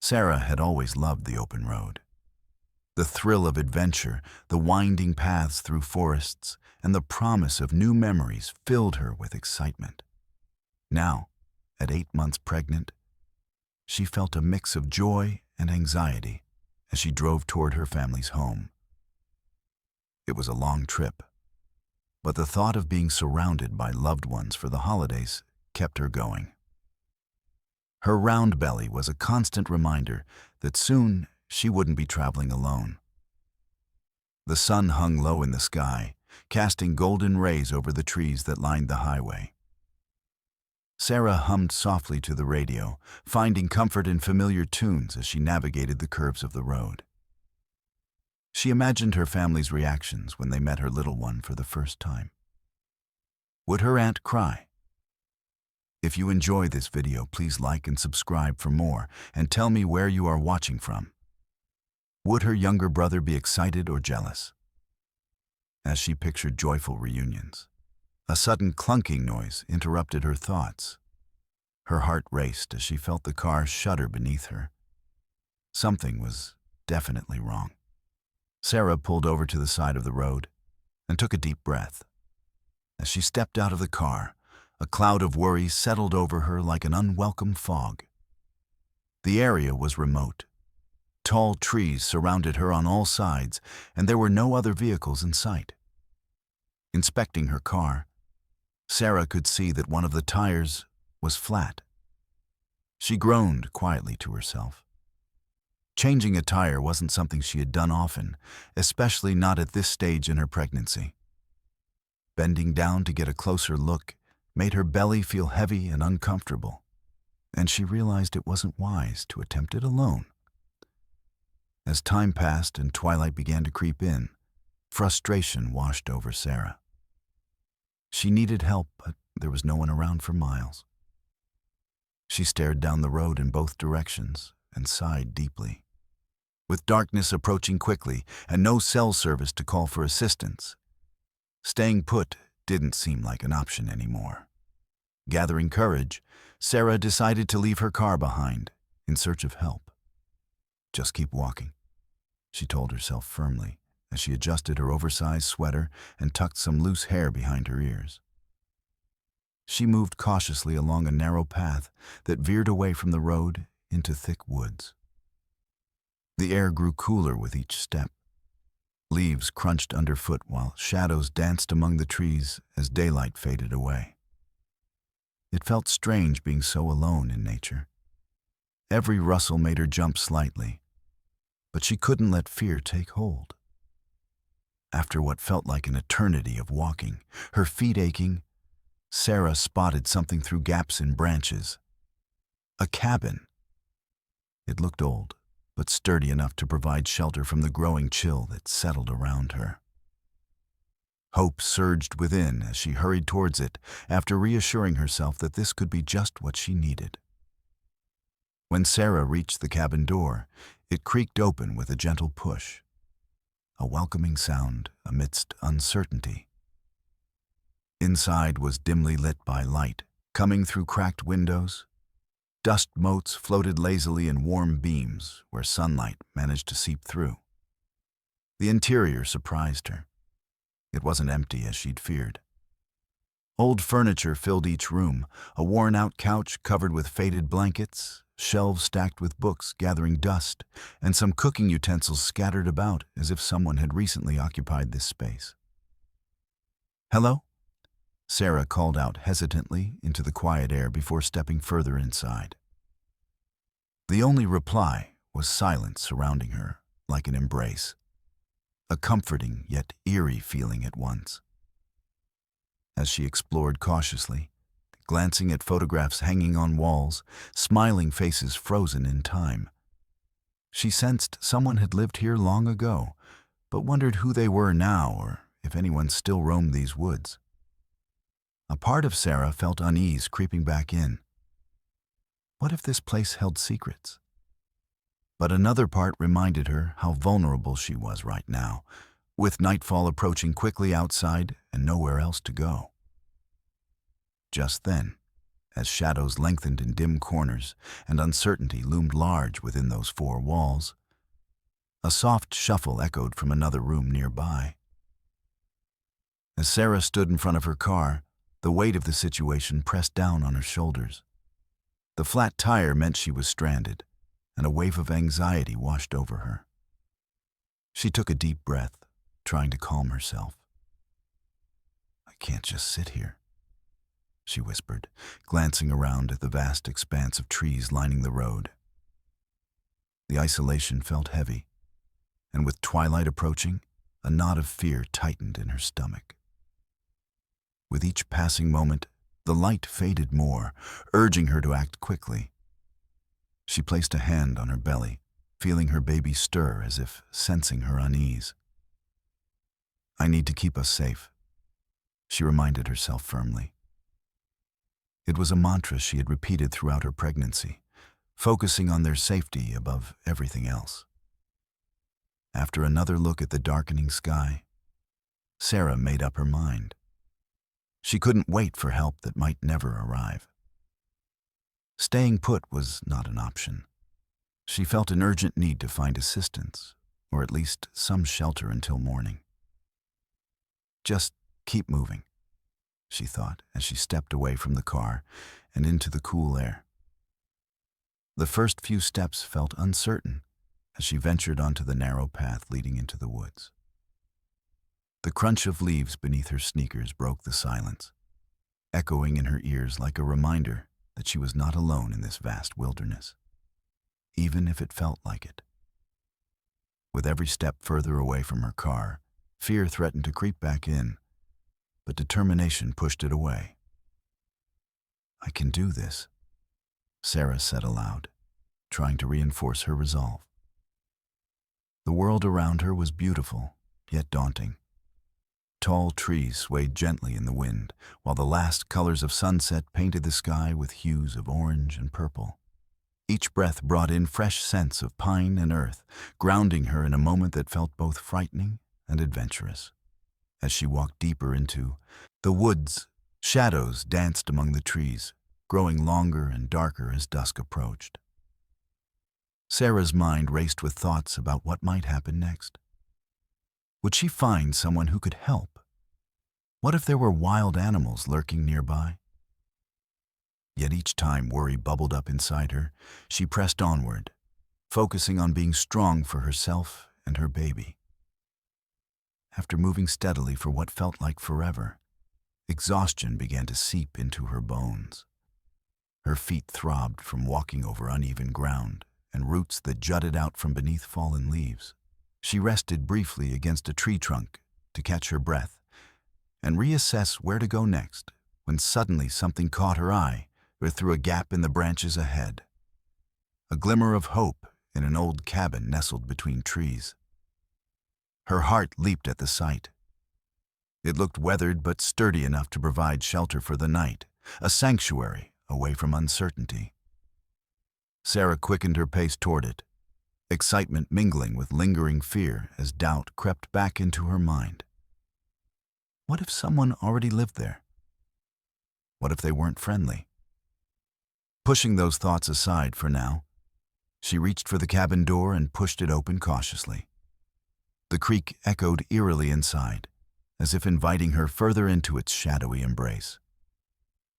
Sarah had always loved the open road. The thrill of adventure, the winding paths through forests, and the promise of new memories filled her with excitement. Now, at 8 months pregnant, she felt a mix of joy and anxiety as she drove toward her family's home. It was a long trip, but the thought of being surrounded by loved ones for the holidays kept her going. Her round belly was a constant reminder that soon she wouldn't be traveling alone. The sun hung low in the sky, casting golden rays over the trees that lined the highway. Sarah hummed softly to the radio, finding comfort in familiar tunes as she navigated the curves of the road. She imagined her family's reactions when they met her little one for the first time. Would her aunt cry? If you enjoy this video, please like and subscribe for more, and tell me where you are watching from. Would her younger brother be excited or jealous? As she pictured joyful reunions, a sudden clunking noise interrupted her thoughts. Her heart raced as she felt the car shudder beneath her. Something was definitely wrong. Sarah pulled over to the side of the road and took a deep breath. As she stepped out of the car, a cloud of worry settled over her like an unwelcome fog. The area was remote. Tall trees surrounded her on all sides, and there were no other vehicles in sight. Inspecting her car, Sarah could see that one of the tires was flat. She groaned quietly to herself. Changing a tire wasn't something she had done often, especially not at this stage in her pregnancy. Bending down to get a closer look made her belly feel heavy and uncomfortable, and she realized it wasn't wise to attempt it alone. As time passed and twilight began to creep in, frustration washed over Sarah. She needed help, but there was no one around for miles. She stared down the road in both directions and sighed deeply. With darkness approaching quickly and no cell service to call for assistance, staying put didn't seem like an option anymore. Gathering courage, Sarah decided to leave her car behind in search of help. "Just keep walking," she told herself firmly as she adjusted her oversized sweater and tucked some loose hair behind her ears. She moved cautiously along a narrow path that veered away from the road into thick woods. The air grew cooler with each step. Leaves crunched underfoot while shadows danced among the trees as daylight faded away. It felt strange being so alone in nature. Every rustle made her jump slightly, but she couldn't let fear take hold. After what felt like an eternity of walking, her feet aching, Sarah spotted something through gaps in branches. A cabin. It looked old, but sturdy enough to provide shelter from the growing chill that settled around her. Hope surged within as she hurried towards it after reassuring herself that this could be just what she needed. When Sarah reached the cabin door, it creaked open with a gentle push, a welcoming sound amidst uncertainty. Inside was dimly lit by light, coming through cracked windows. Dust motes floated lazily in warm beams where sunlight managed to seep through. The interior surprised her. It wasn't empty as she'd feared. Old furniture filled each room, a worn-out couch covered with faded blankets, shelves stacked with books gathering dust, and some cooking utensils scattered about as if someone had recently occupied this space. "Hello?" Sarah called out hesitantly into the quiet air before stepping further inside. The only reply was silence surrounding her, like an embrace, a comforting yet eerie feeling at once. As she explored cautiously, glancing at photographs hanging on walls, smiling faces frozen in time, she sensed someone had lived here long ago, but wondered who they were now or if anyone still roamed these woods. A part of Sarah felt unease creeping back in. What if this place held secrets? But another part reminded her how vulnerable she was right now, with nightfall approaching quickly outside and nowhere else to go. Just then, as shadows lengthened in dim corners and uncertainty loomed large within those four walls. A soft shuffle echoed from another room nearby. As Sarah stood in front of her car, the weight of the situation pressed down on her shoulders. The flat tire meant she was stranded, and a wave of anxiety washed over her. She took a deep breath, trying to calm herself. "I can't just sit here," she whispered, glancing around at the vast expanse of trees lining the road. The isolation felt heavy, and with twilight approaching, a knot of fear tightened in her stomach. With each passing moment, the light faded more, urging her to act quickly. She placed a hand on her belly, feeling her baby stir as if sensing her unease. "I need to keep us safe," she reminded herself firmly. It was a mantra she had repeated throughout her pregnancy, focusing on their safety above everything else. After another look at the darkening sky, Sarah made up her mind. She couldn't wait for help that might never arrive. Staying put was not an option. She felt an urgent need to find assistance, or at least some shelter until morning. "Just keep moving," she thought as she stepped away from the car and into the cool air. The first few steps felt uncertain as she ventured onto the narrow path leading into the woods. The crunch of leaves beneath her sneakers broke the silence, echoing in her ears like a reminder that she was not alone in this vast wilderness, even if it felt like it. With every step further away from her car, fear threatened to creep back in, but determination pushed it away. "I can do this," Sarah said aloud, trying to reinforce her resolve. The world around her was beautiful, yet daunting. Tall trees swayed gently in the wind, while the last colors of sunset painted the sky with hues of orange and purple. Each breath brought in fresh scents of pine and earth, grounding her in a moment that felt both frightening and adventurous. As she walked deeper into the woods, shadows danced among the trees, growing longer and darker as dusk approached. Sarah's mind raced with thoughts about what might happen next. Would she find someone who could help? What if there were wild animals lurking nearby? Yet each time worry bubbled up inside her, she pressed onward, focusing on being strong for herself and her baby. After moving steadily for what felt like forever, exhaustion began to seep into her bones. Her feet throbbed from walking over uneven ground and roots that jutted out from beneath fallen leaves. She rested briefly against a tree trunk to catch her breath and reassess where to go next when suddenly something caught her eye through a gap in the branches ahead. A glimmer of hope in an old cabin nestled between trees. Her heart leaped at the sight. It looked weathered but sturdy enough to provide shelter for the night, a sanctuary away from uncertainty. Sarah quickened her pace toward it, excitement mingling with lingering fear as doubt crept back into her mind. What if someone already lived there? What if they weren't friendly? Pushing those thoughts aside for now, she reached for the cabin door and pushed it open cautiously. The creak echoed eerily inside, as if inviting her further into its shadowy embrace.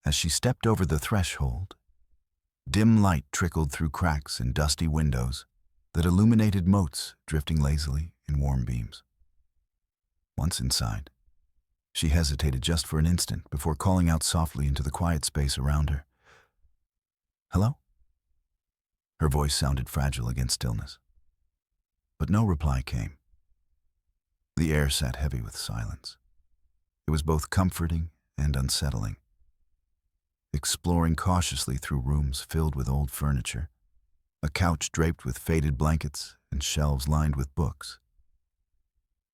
As she stepped over the threshold, dim light trickled through cracks in dusty windows that illuminated motes drifting lazily in warm beams. Once inside, she hesitated just for an instant before calling out softly into the quiet space around her. "Hello?" Her voice sounded fragile against stillness, but no reply came. The air sat heavy with silence. It was both comforting and unsettling. Exploring cautiously through rooms filled with old furniture, a couch draped with faded blankets and shelves lined with books,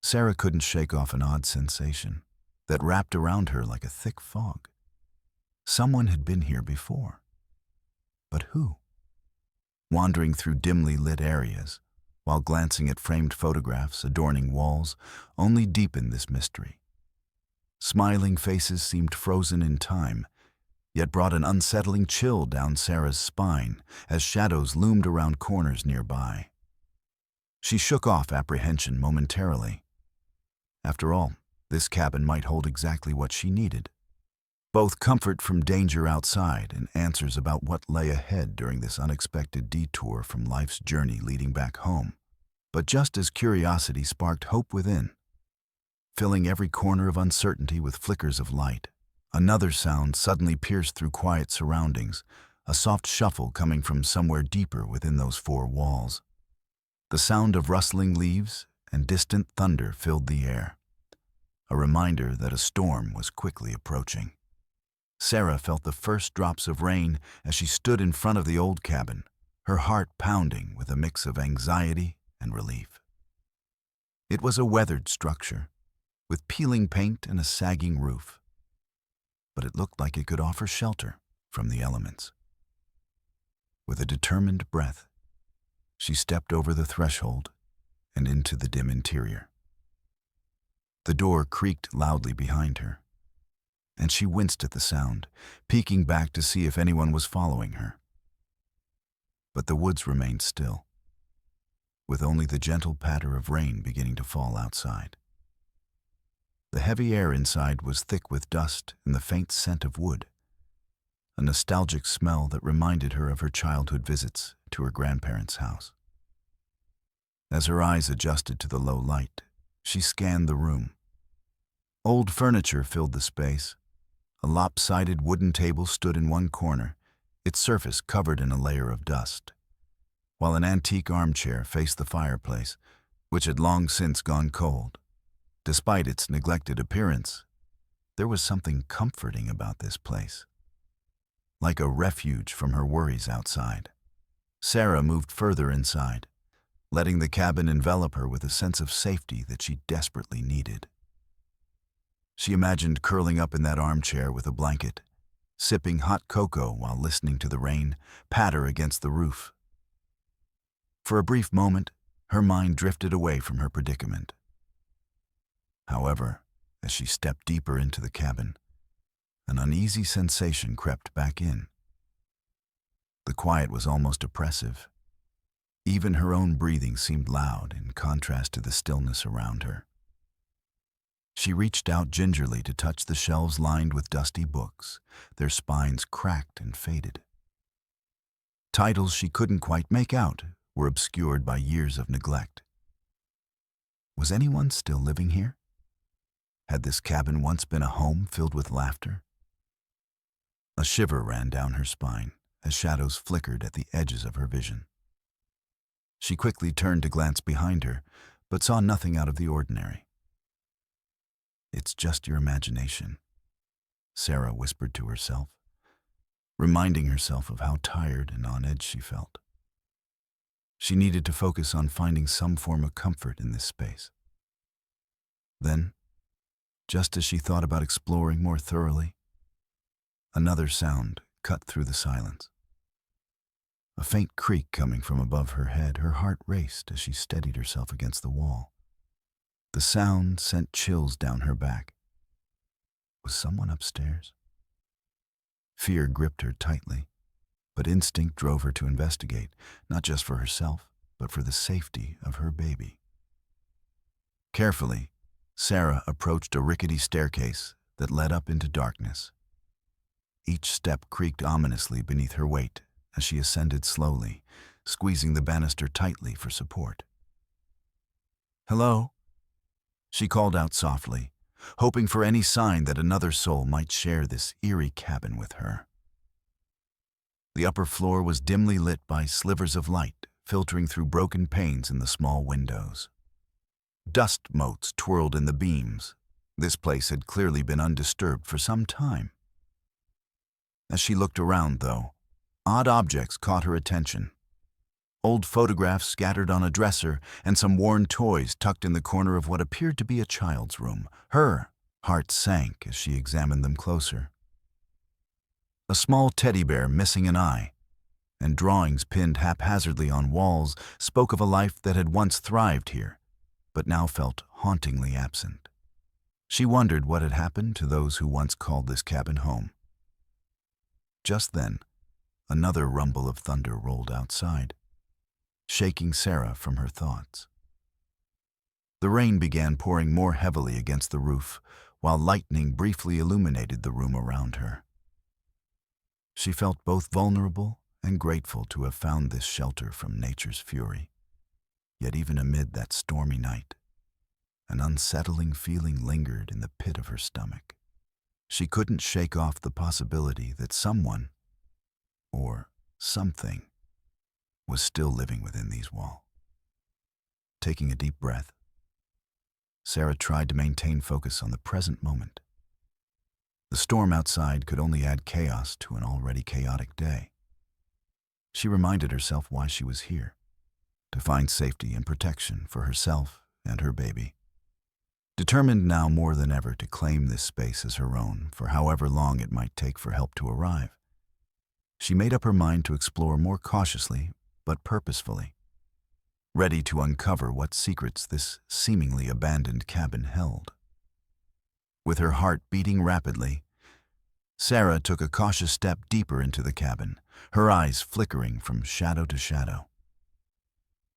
Sarah couldn't shake off an odd sensation that wrapped around her like a thick fog. Someone had been here before. But who? Wandering through dimly lit areas, while glancing at framed photographs adorning walls, only deepened this mystery. Smiling faces seemed frozen in time, yet brought an unsettling chill down Sarah's spine as shadows loomed around corners nearby. She shook off apprehension momentarily. After all, this cabin might hold exactly what she needed. Both comfort from danger outside and answers about what lay ahead during this unexpected detour from life's journey leading back home. But just as curiosity sparked hope within, filling every corner of uncertainty with flickers of light, another sound suddenly pierced through quiet surroundings, a soft shuffle coming from somewhere deeper within those four walls. The sound of rustling leaves and distant thunder filled the air, a reminder that a storm was quickly approaching. Sarah felt the first drops of rain as she stood in front of the old cabin, her heart pounding with a mix of anxiety and relief. It was a weathered structure, with peeling paint and a sagging roof, but it looked like it could offer shelter from the elements. With a determined breath, she stepped over the threshold and into the dim interior. The door creaked loudly behind her, and she winced at the sound, peeking back to see if anyone was following her. But the woods remained still, with only the gentle patter of rain beginning to fall outside. The heavy air inside was thick with dust and the faint scent of wood, a nostalgic smell that reminded her of her childhood visits to her grandparents' house. As her eyes adjusted to the low light, she scanned the room. Old furniture filled the space. A lopsided wooden table stood in one corner, its surface covered in a layer of dust, while an antique armchair faced the fireplace, which had long since gone cold. Despite its neglected appearance, there was something comforting about this place, like a refuge from her worries outside. Sarah moved further inside, letting the cabin envelop her with a sense of safety that she desperately needed. She imagined curling up in that armchair with a blanket, sipping hot cocoa while listening to the rain patter against the roof. For a brief moment, her mind drifted away from her predicament. However, as she stepped deeper into the cabin, an uneasy sensation crept back in. The quiet was almost oppressive. Even her own breathing seemed loud in contrast to the stillness around her. She reached out gingerly to touch the shelves lined with dusty books, their spines cracked and faded. Titles she couldn't quite make out were obscured by years of neglect. Was anyone still living here? Had this cabin once been a home filled with laughter? A shiver ran down her spine as shadows flickered at the edges of her vision. She quickly turned to glance behind her, but saw nothing out of the ordinary. "It's just your imagination," Sarah whispered to herself, reminding herself of how tired and on edge she felt. She needed to focus on finding some form of comfort in this space. Then, just as she thought about exploring more thoroughly, another sound cut through the silence. A faint creak coming from above her head, her heart raced as she steadied herself against the wall. The sound sent chills down her back. Was someone upstairs? Fear gripped her tightly, but instinct drove her to investigate, not just for herself, but for the safety of her baby. Carefully, Sarah approached a rickety staircase that led up into darkness. Each step creaked ominously beneath her weight as she ascended slowly, squeezing the banister tightly for support. "Hello?" she called out softly, hoping for any sign that another soul might share this eerie cabin with her. The upper floor was dimly lit by slivers of light filtering through broken panes in the small windows. Dust motes twirled in the beams. This place had clearly been undisturbed for some time. As she looked around, though, odd objects caught her attention. Old photographs scattered on a dresser and some worn toys tucked in the corner of what appeared to be a child's room. Her heart sank as she examined them closer. A small teddy bear missing an eye, and drawings pinned haphazardly on walls spoke of a life that had once thrived here, but now felt hauntingly absent. She wondered what had happened to those who once called this cabin home. Just then, another rumble of thunder rolled outside, shaking Sarah from her thoughts. The rain began pouring more heavily against the roof, while lightning briefly illuminated the room around her. She felt both vulnerable and grateful to have found this shelter from nature's fury. Yet even amid that stormy night, an unsettling feeling lingered in the pit of her stomach. She couldn't shake off the possibility that someone, or something, was still living within these walls. Taking a deep breath, Sarah tried to maintain focus on the present moment. The storm outside could only add chaos to an already chaotic day. She reminded herself why she was here, to find safety and protection for herself and her baby. Determined now more than ever to claim this space as her own for however long it might take for help to arrive, she made up her mind to explore more cautiously but purposefully, ready to uncover what secrets this seemingly abandoned cabin held. With her heart beating rapidly, Sarah took a cautious step deeper into the cabin, her eyes flickering from shadow to shadow.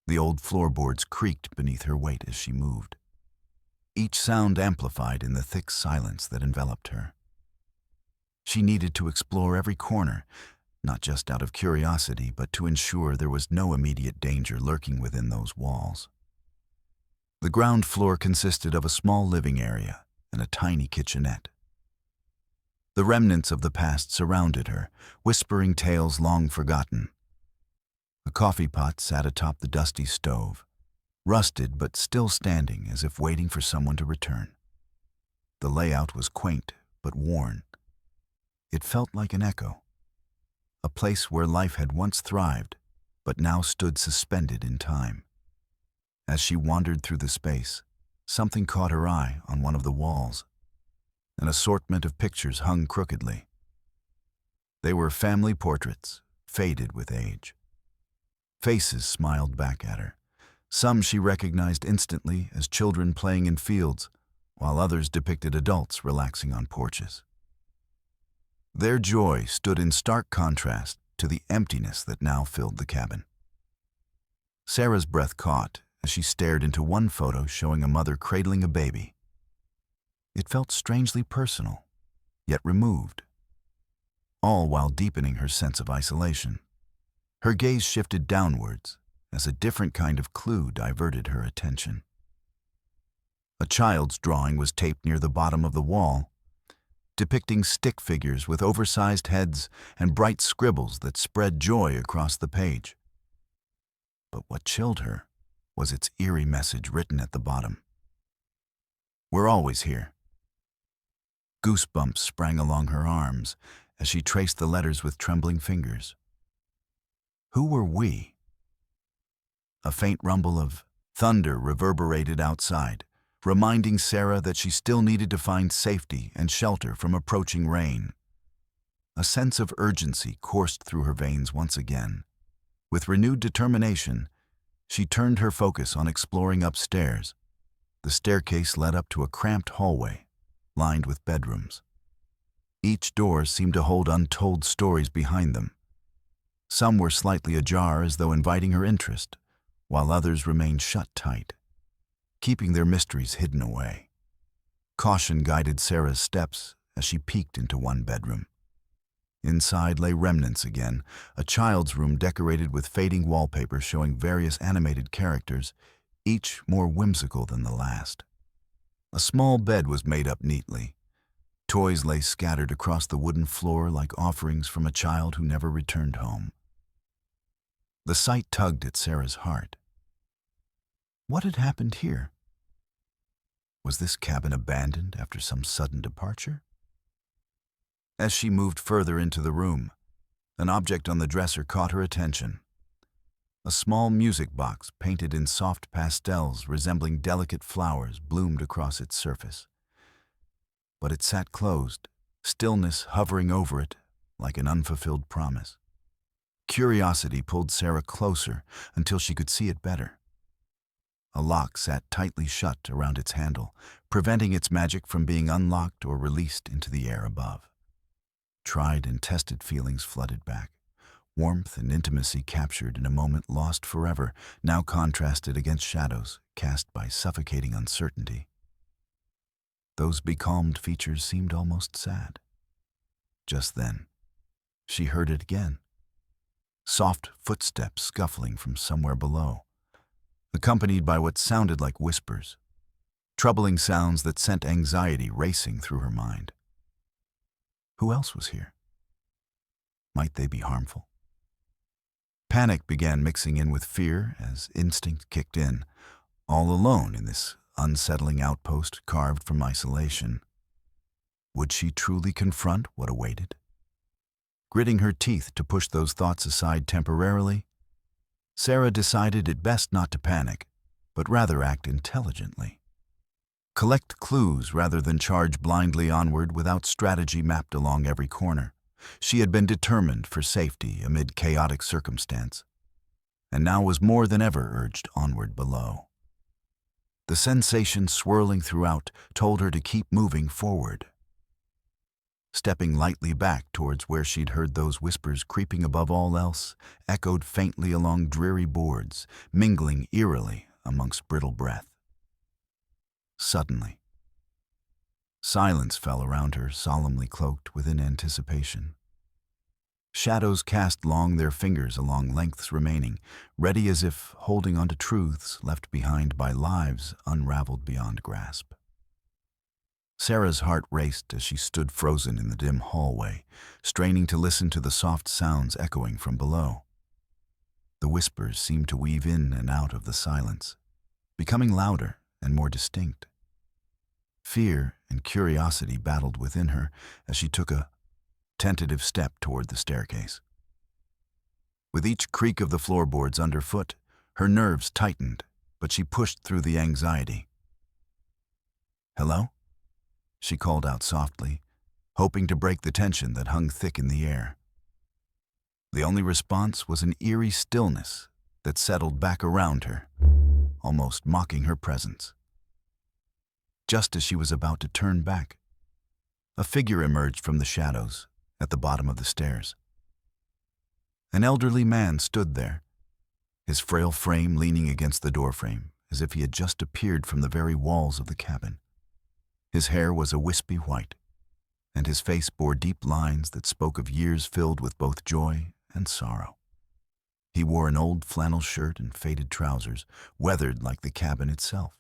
The old floorboards creaked beneath her weight as she moved, each sound amplified in the thick silence that enveloped her. She needed to explore every corner, not just out of curiosity, but to ensure there was no immediate danger lurking within those walls. The ground floor consisted of a small living area and a tiny kitchenette. The remnants of the past surrounded her, whispering tales long forgotten. A coffee pot sat atop the dusty stove, rusted but still standing as if waiting for someone to return. The layout was quaint but worn. It felt like an echo, a place where life had once thrived but now stood suspended in time. As she wandered through the space, something caught her eye on one of the walls. An assortment of pictures hung crookedly. They were family portraits, faded with age. Faces smiled back at her. Some she recognized instantly as children playing in fields, while others depicted adults relaxing on porches. Their joy stood in stark contrast to the emptiness that now filled the cabin. Sarah's breath caught as she stared into one photo showing a mother cradling a baby. It felt strangely personal, yet removed, all while deepening her sense of isolation. Her gaze shifted downwards as a different kind of clue diverted her attention. A child's drawing was taped near the bottom of the wall, depicting stick figures with oversized heads and bright scribbles that spread joy across the page. But what chilled her was its eerie message written at the bottom. "We're always here." Goosebumps sprang along her arms as she traced the letters with trembling fingers. Who were we? A faint rumble of thunder reverberated outside, reminding Sarah that she still needed to find safety and shelter from approaching rain. A sense of urgency coursed through her veins once again. With renewed determination, she turned her focus on exploring upstairs. The staircase led up to a cramped hallway, lined with bedrooms. Each door seemed to hold untold stories behind them. Some were slightly ajar as though inviting her interest, while others remained shut tight, keeping their mysteries hidden away. Caution guided Sarah's steps as she peeked into one bedroom. Inside lay remnants again, a child's room decorated with fading wallpaper showing various animated characters, each more whimsical than the last. A small bed was made up neatly. Toys lay scattered across the wooden floor like offerings from a child who never returned home. The sight tugged at Sarah's heart. What had happened here? Was this cabin abandoned after some sudden departure? As she moved further into the room, an object on the dresser caught her attention. A small music box painted in soft pastels resembling delicate flowers bloomed across its surface. But it sat closed, stillness hovering over it like an unfulfilled promise. Curiosity pulled Sarah closer until she could see it better. A lock sat tightly shut around its handle, preventing its magic from being unlocked or released into the air above. Tried and tested feelings flooded back. Warmth and intimacy captured in a moment lost forever, now contrasted against shadows cast by suffocating uncertainty. Those becalmed features seemed almost sad. Just then, she heard it again. Soft footsteps scuffling from somewhere below, accompanied by what sounded like whispers, troubling sounds that sent anxiety racing through her mind. Who else was here? Might they be harmful? Panic began mixing in with fear as instinct kicked in, all alone in this unsettling outpost carved from isolation. Would she truly confront what awaited? Gritting her teeth to push those thoughts aside temporarily, Sarah decided it best not to panic, but rather act intelligently. Collect clues rather than charge blindly onward without strategy mapped along every corner. She had been determined for safety amid chaotic circumstance, and now was more than ever urged onward below. The sensation swirling throughout told her to keep moving forward. Stepping lightly back towards where she'd heard those whispers creeping above all else, echoed faintly along dreary boards, mingling eerily amongst brittle breath. Suddenly, silence fell around her, solemnly cloaked within anticipation. Shadows cast long their fingers along lengths remaining, ready as if holding onto truths left behind by lives unraveled beyond grasp. Sarah's heart raced as she stood frozen in the dim hallway, straining to listen to the soft sounds echoing from below. The whispers seemed to weave in and out of the silence, becoming louder and more distinct. Fear and curiosity battled within her as she took a tentative step toward the staircase. With each creak of the floorboards underfoot, her nerves tightened, but she pushed through the anxiety. "Hello?" she called out softly, hoping to break the tension that hung thick in the air. The only response was an eerie stillness that settled back around her, almost mocking her presence. Just as she was about to turn back, a figure emerged from the shadows at the bottom of the stairs. An elderly man stood there, his frail frame leaning against the doorframe as if he had just appeared from the very walls of the cabin. His hair was a wispy white, and his face bore deep lines that spoke of years filled with both joy and sorrow. He wore an old flannel shirt and faded trousers, weathered like the cabin itself.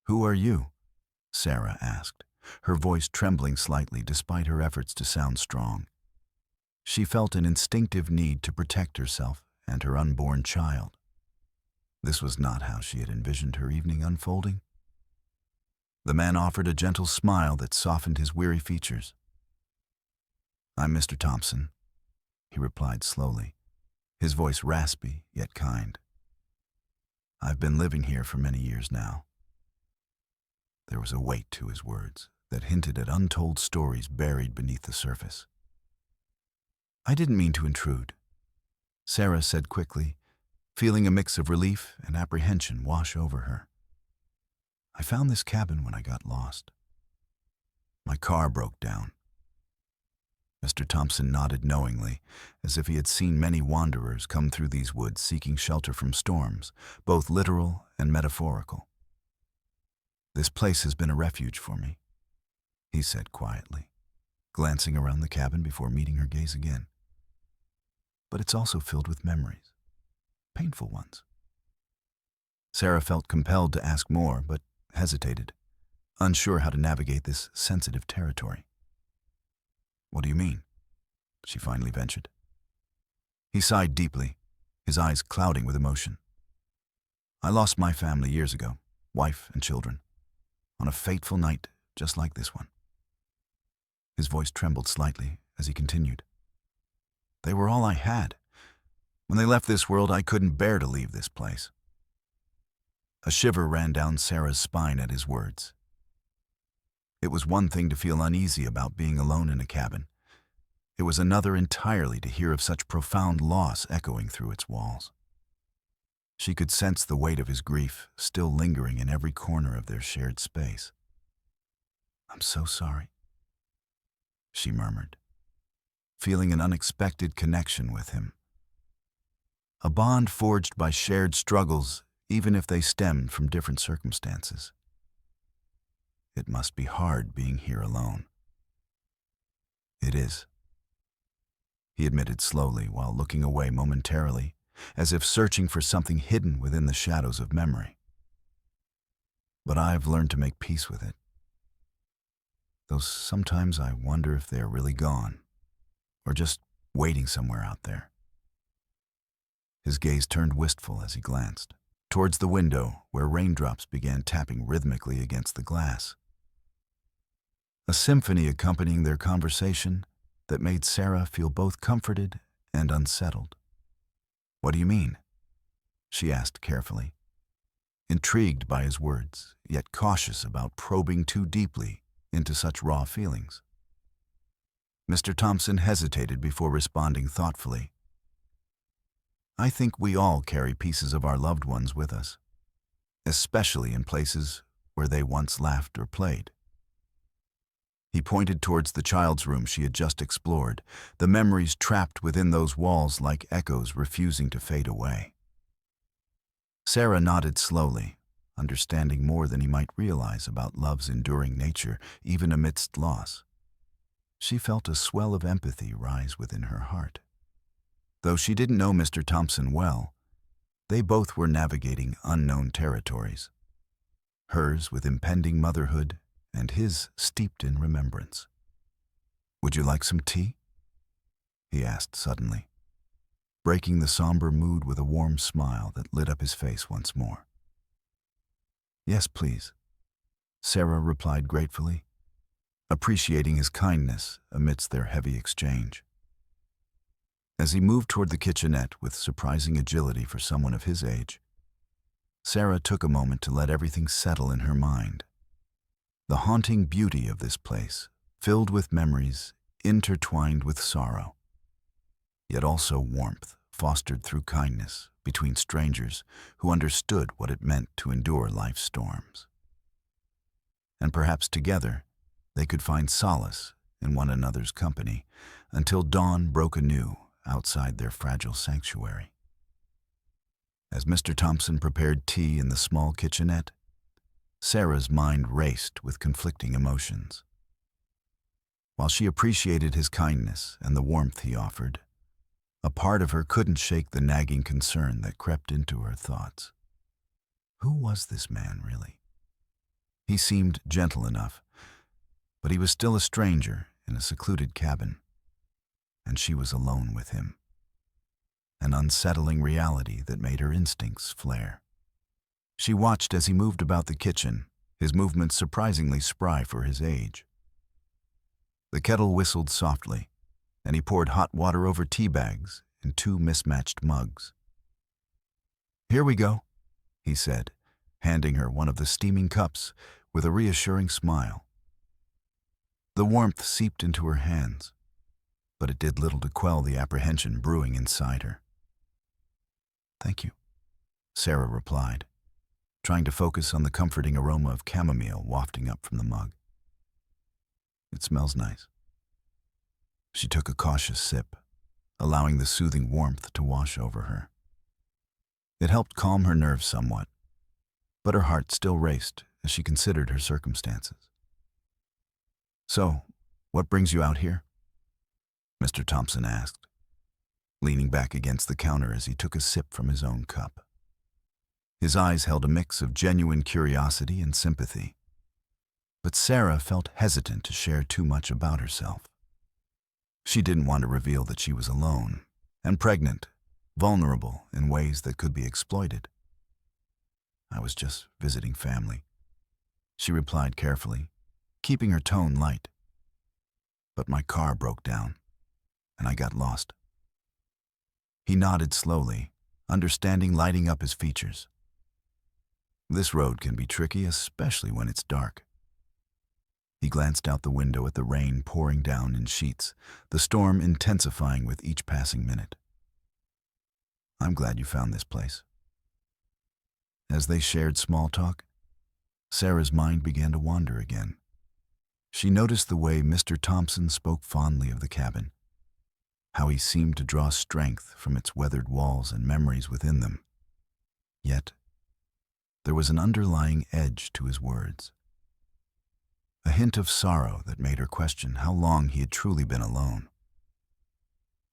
"Who are you?" Sarah asked, her voice trembling slightly despite her efforts to sound strong. She felt an instinctive need to protect herself and her unborn child. This was not how she had envisioned her evening unfolding. The man offered a gentle smile that softened his weary features. "I'm Mr. Thompson," he replied slowly, his voice raspy yet kind. "I've been living here for many years now." There was a weight to his words that hinted at untold stories buried beneath the surface. "I didn't mean to intrude," Sarah said quickly, feeling a mix of relief and apprehension wash over her. "I found this cabin when I got lost. My car broke down." Mr. Thompson nodded knowingly, as if he had seen many wanderers come through these woods seeking shelter from storms, both literal and metaphorical. "This place has been a refuge for me," he said quietly, glancing around the cabin before meeting her gaze again. "But it's also filled with memories, painful ones." Sarah felt compelled to ask more, but hesitated, unsure how to navigate this sensitive territory. "What do you mean?" she finally ventured. He sighed deeply, his eyes clouding with emotion. "I lost my family years ago, wife and children, on a fateful night just like this one." His voice trembled slightly as he continued. "They were all I had. When they left this world, I couldn't bear to leave this place." A shiver ran down Sarah's spine at his words. It was one thing to feel uneasy about being alone in a cabin. It was another entirely to hear of such profound loss echoing through its walls. She could sense the weight of his grief still lingering in every corner of their shared space. "I'm so sorry," she murmured, feeling an unexpected connection with him. A bond forged by shared struggles, even if they stemmed from different circumstances. It must be hard being here alone. It is, he admitted slowly while looking away momentarily, as if searching for something hidden within the shadows of memory. But I've learned to make peace with it. Though sometimes I wonder if they're really gone, or just waiting somewhere out there. His gaze turned wistful as he glanced towards the window where raindrops began tapping rhythmically against the glass. A symphony accompanying their conversation that made Sarah feel both comforted and unsettled. "What do you mean?" she asked carefully, intrigued by his words, yet cautious about probing too deeply into such raw feelings. Mr. Thompson hesitated before responding thoughtfully. "I think we all carry pieces of our loved ones with us, especially in places where they once laughed or played." He pointed towards the child's room she had just explored, the memories trapped within those walls like echoes refusing to fade away. Sarah nodded slowly, understanding more than he might realize about love's enduring nature, even amidst loss. She felt a swell of empathy rise within her heart. Though she didn't know Mr. Thompson well, they both were navigating unknown territories, hers with impending motherhood and his steeped in remembrance. "Would you like some tea?" he asked suddenly, breaking the somber mood with a warm smile that lit up his face once more. "Yes, please," Sarah replied gratefully, appreciating his kindness amidst their heavy exchange. As he moved toward the kitchenette with surprising agility for someone of his age, Sarah took a moment to let everything settle in her mind. The haunting beauty of this place, filled with memories intertwined with sorrow, yet also warmth fostered through kindness between strangers who understood what it meant to endure life's storms. And perhaps together they could find solace in one another's company until dawn broke anew outside their fragile sanctuary. As Mr. Thompson prepared tea in the small kitchenette, Sarah's mind raced with conflicting emotions. While she appreciated his kindness and the warmth he offered, a part of her couldn't shake the nagging concern that crept into her thoughts. Who was this man, really? He seemed gentle enough, but he was still a stranger in a secluded cabin, and she was alone with him. An unsettling reality that made her instincts flare. She watched as he moved about the kitchen, his movements surprisingly spry for his age. The kettle whistled softly, and he poured hot water over tea bags in 2 mismatched mugs. "Here we go," he said, handing her one of the steaming cups with a reassuring smile. The warmth seeped into her hands, but it did little to quell the apprehension brewing inside her. "Thank you," Sarah replied, trying to focus on the comforting aroma of chamomile wafting up from the mug. "It smells nice." She took a cautious sip, allowing the soothing warmth to wash over her. It helped calm her nerves somewhat, but her heart still raced as she considered her circumstances. "So, what brings you out here?" Mr. Thompson asked, leaning back against the counter as he took a sip from his own cup. His eyes held a mix of genuine curiosity and sympathy, but Sarah felt hesitant to share too much about herself. She didn't want to reveal that she was alone and pregnant, vulnerable in ways that could be exploited. "I was just visiting family," she replied carefully, keeping her tone light. "But my car broke down, and I got lost." He nodded slowly, understanding lighting up his features. "This road can be tricky, especially when it's dark." He glanced out the window at the rain pouring down in sheets, the storm intensifying with each passing minute. "I'm glad you found this place." As they shared small talk, Sarah's mind began to wander again. She noticed the way Mr. Thompson spoke fondly of the cabin, how he seemed to draw strength from its weathered walls and memories within them. Yet, there was an underlying edge to his words, a hint of sorrow that made her question how long he had truly been alone.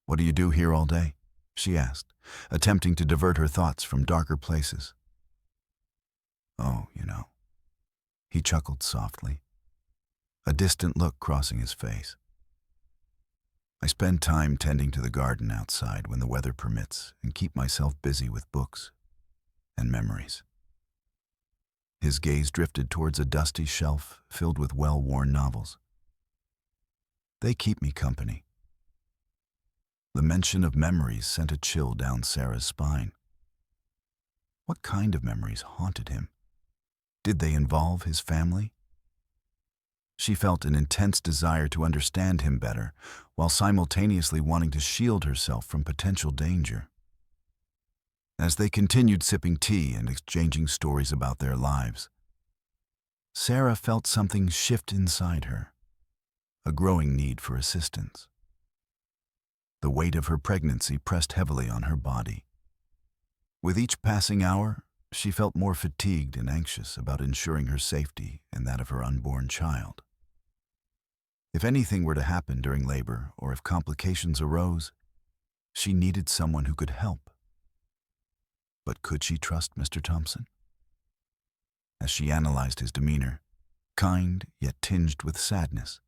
"What do you do here all day?" she asked, attempting to divert her thoughts from darker places. "Oh, he chuckled softly, a distant look crossing his face. "I spend time tending to the garden outside when the weather permits and keep myself busy with books and memories." His gaze drifted towards a dusty shelf filled with well-worn novels. "They keep me company." The mention of memories sent a chill down Sarah's spine. What kind of memories haunted him? Did they involve his family? She felt an intense desire to understand him better, while simultaneously wanting to shield herself from potential danger. As they continued sipping tea and exchanging stories about their lives, Sarah felt something shift inside her, a growing need for assistance. The weight of her pregnancy pressed heavily on her body. With each passing hour, she felt more fatigued and anxious about ensuring her safety and that of her unborn child. If anything were to happen during labor or if complications arose, she needed someone who could help. But could she trust Mr. Thompson? As she analyzed his demeanor, kind yet tinged with sadness,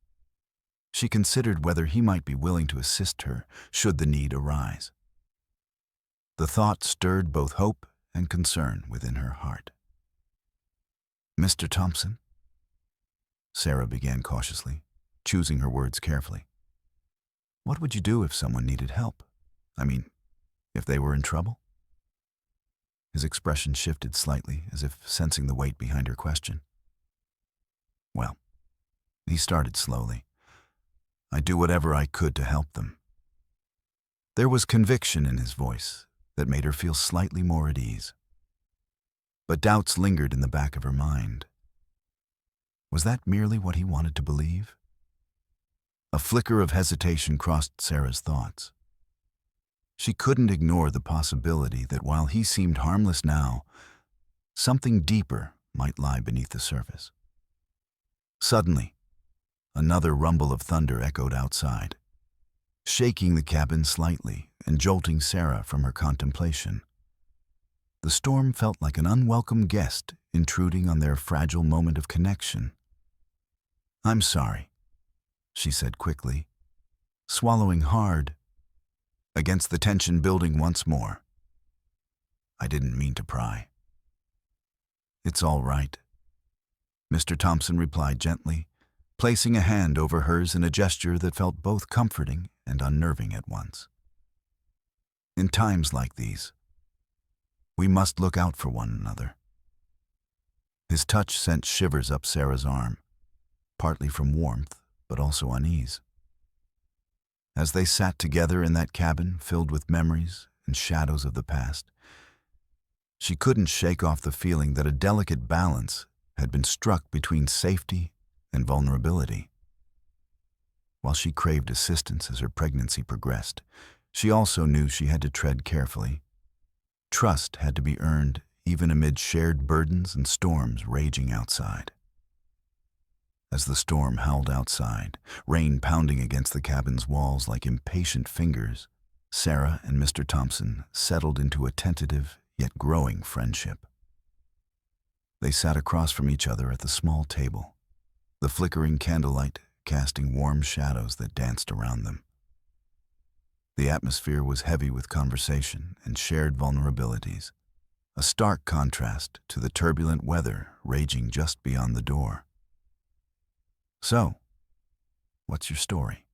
she considered whether he might be willing to assist her should the need arise. The thought stirred both hope and concern within her heart. "Mr. Thompson?" Sarah began cautiously, choosing her words carefully. "What would you do if someone needed help? If they were in trouble?" His expression shifted slightly, as if sensing the weight behind her question. "Well," he started slowly, "I'd do whatever I could to help them." There was conviction in his voice that made her feel slightly more at ease. But doubts lingered in the back of her mind. Was that merely what he wanted to believe? A flicker of hesitation crossed Sarah's thoughts. She couldn't ignore the possibility that while he seemed harmless now, something deeper might lie beneath the surface. Suddenly, another rumble of thunder echoed outside, shaking the cabin slightly and jolting Sarah from her contemplation. The storm felt like an unwelcome guest intruding on their fragile moment of connection. "I'm sorry," she said quickly, swallowing hard, against the tension building once more. "I didn't mean to pry." "It's all right," Mr. Thompson replied gently, placing a hand over hers in a gesture that felt both comforting and unnerving at once. "In times like these, we must look out for one another." His touch sent shivers up Sarah's arm, partly from warmth, but also unease. As they sat together in that cabin filled with memories and shadows of the past, she couldn't shake off the feeling that a delicate balance had been struck between safety and vulnerability. While she craved assistance as her pregnancy progressed, she also knew she had to tread carefully. Trust had to be earned even amid shared burdens and storms raging outside. As the storm howled outside, rain pounding against the cabin's walls like impatient fingers, Sarah and Mr. Thompson settled into a tentative yet growing friendship. They sat across from each other at the small table, the flickering candlelight casting warm shadows that danced around them. The atmosphere was heavy with conversation and shared vulnerabilities, a stark contrast to the turbulent weather raging just beyond the door. "So, what's your story?"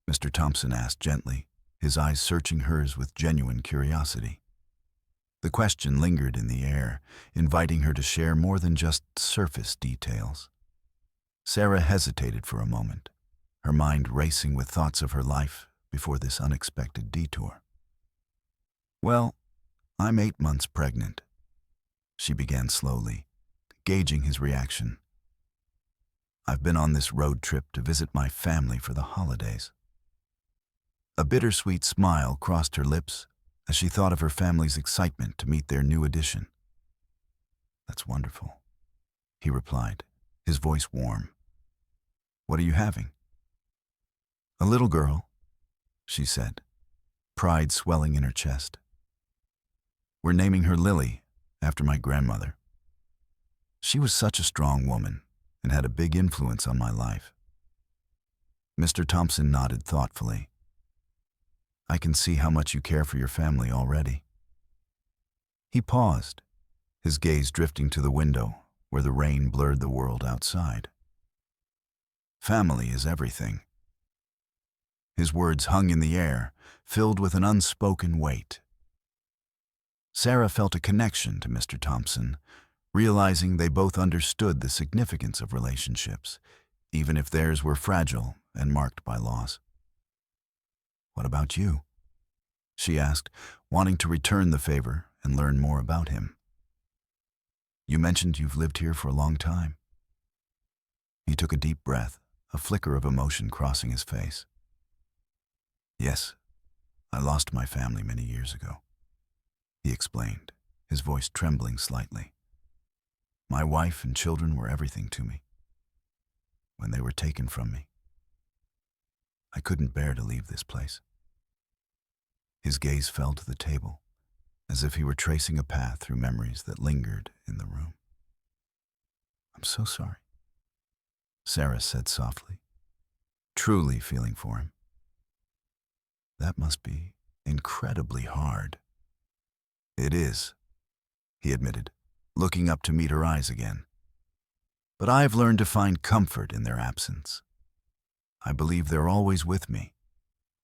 Mr. Thompson asked gently, his eyes searching hers with genuine curiosity. The question lingered in the air, inviting her to share more than just surface details. Sarah hesitated for a moment, her mind racing with thoughts of her life before this unexpected detour. "Well, I'm 8 months pregnant," she began slowly, gauging his reaction. "I've been on this road trip to visit my family for the holidays." A bittersweet smile crossed her lips as she thought of her family's excitement to meet their new addition. "That's wonderful," he replied, his voice warm. "What are you having?" "A little girl," she said, pride swelling in her chest. "We're naming her Lily, after my grandmother. She was such a strong woman and had a big influence on my life." Mr. Thompson nodded thoughtfully. "I can see how much you care for your family already." He paused, his gaze drifting to the window where the rain blurred the world outside. "Family is everything." His words hung in the air, filled with an unspoken weight. Sarah felt a connection to Mr. Thompson, realizing they both understood the significance of relationships, even if theirs were fragile and marked by loss. "What about you?" she asked, wanting to return the favor and learn more about him. "You mentioned you've lived here for a long time." He took a deep breath, a flicker of emotion crossing his face. "Yes, I lost my family many years ago," he explained, his voice trembling slightly. "My wife and children were everything to me. When they were taken from me, I couldn't bear to leave this place." His gaze fell to the table, as if he were tracing a path through memories that lingered in the room. "I'm so sorry," Sarah said softly, truly feeling for him. "That must be incredibly hard." "It is," he admitted, looking up to meet her eyes again. "But I've learned to find comfort in their absence. I believe they're always with me,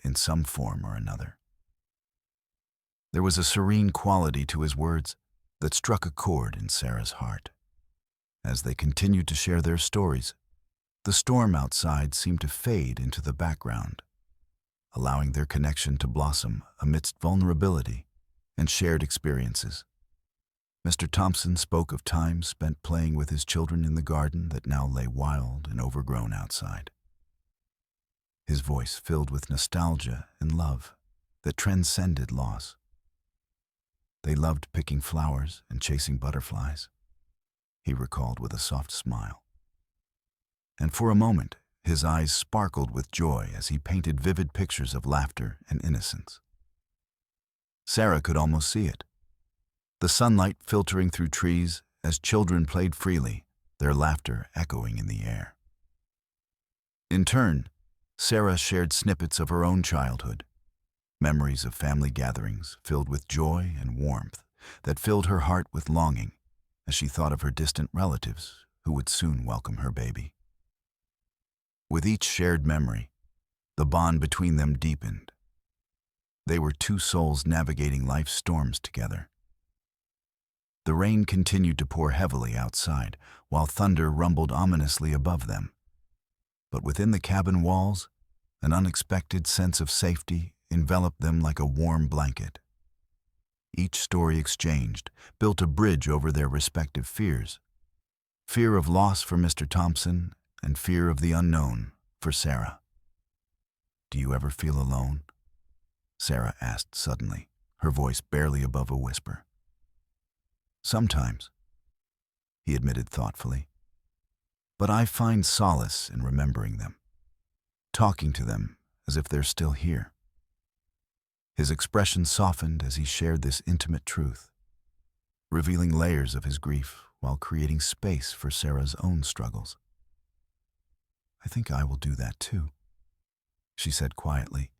in some form or another." There was a serene quality to his words that struck a chord in Sarah's heart. As they continued to share their stories, the storm outside seemed to fade into the background, allowing their connection to blossom amidst vulnerability and shared experiences. Mr. Thompson spoke of times spent playing with his children in the garden that now lay wild and overgrown outside. His voice filled with nostalgia and love that transcended loss. They loved picking flowers and chasing butterflies, he recalled with a soft smile. And for a moment, his eyes sparkled with joy as he painted vivid pictures of laughter and innocence. Sarah could almost see it. The sunlight filtering through trees as children played freely, their laughter echoing in the air. In turn, Sarah shared snippets of her own childhood, memories of family gatherings filled with joy and warmth that filled her heart with longing as she thought of her distant relatives who would soon welcome her baby. With each shared memory, the bond between them deepened. They were two souls navigating life's storms together. The rain continued to pour heavily outside, while thunder rumbled ominously above them. But within the cabin walls, an unexpected sense of safety enveloped them like a warm blanket. Each story exchanged built a bridge over their respective fears. Fear of loss for Mr. Thompson and fear of the unknown for Sarah. "Do you ever feel alone?" Sarah asked suddenly, her voice barely above a whisper. "Sometimes," he admitted thoughtfully. "But I find solace in remembering them, talking to them as if they're still here." His expression softened as he shared this intimate truth, revealing layers of his grief while creating space for Sarah's own struggles. "I think I will do that too," she said quietly,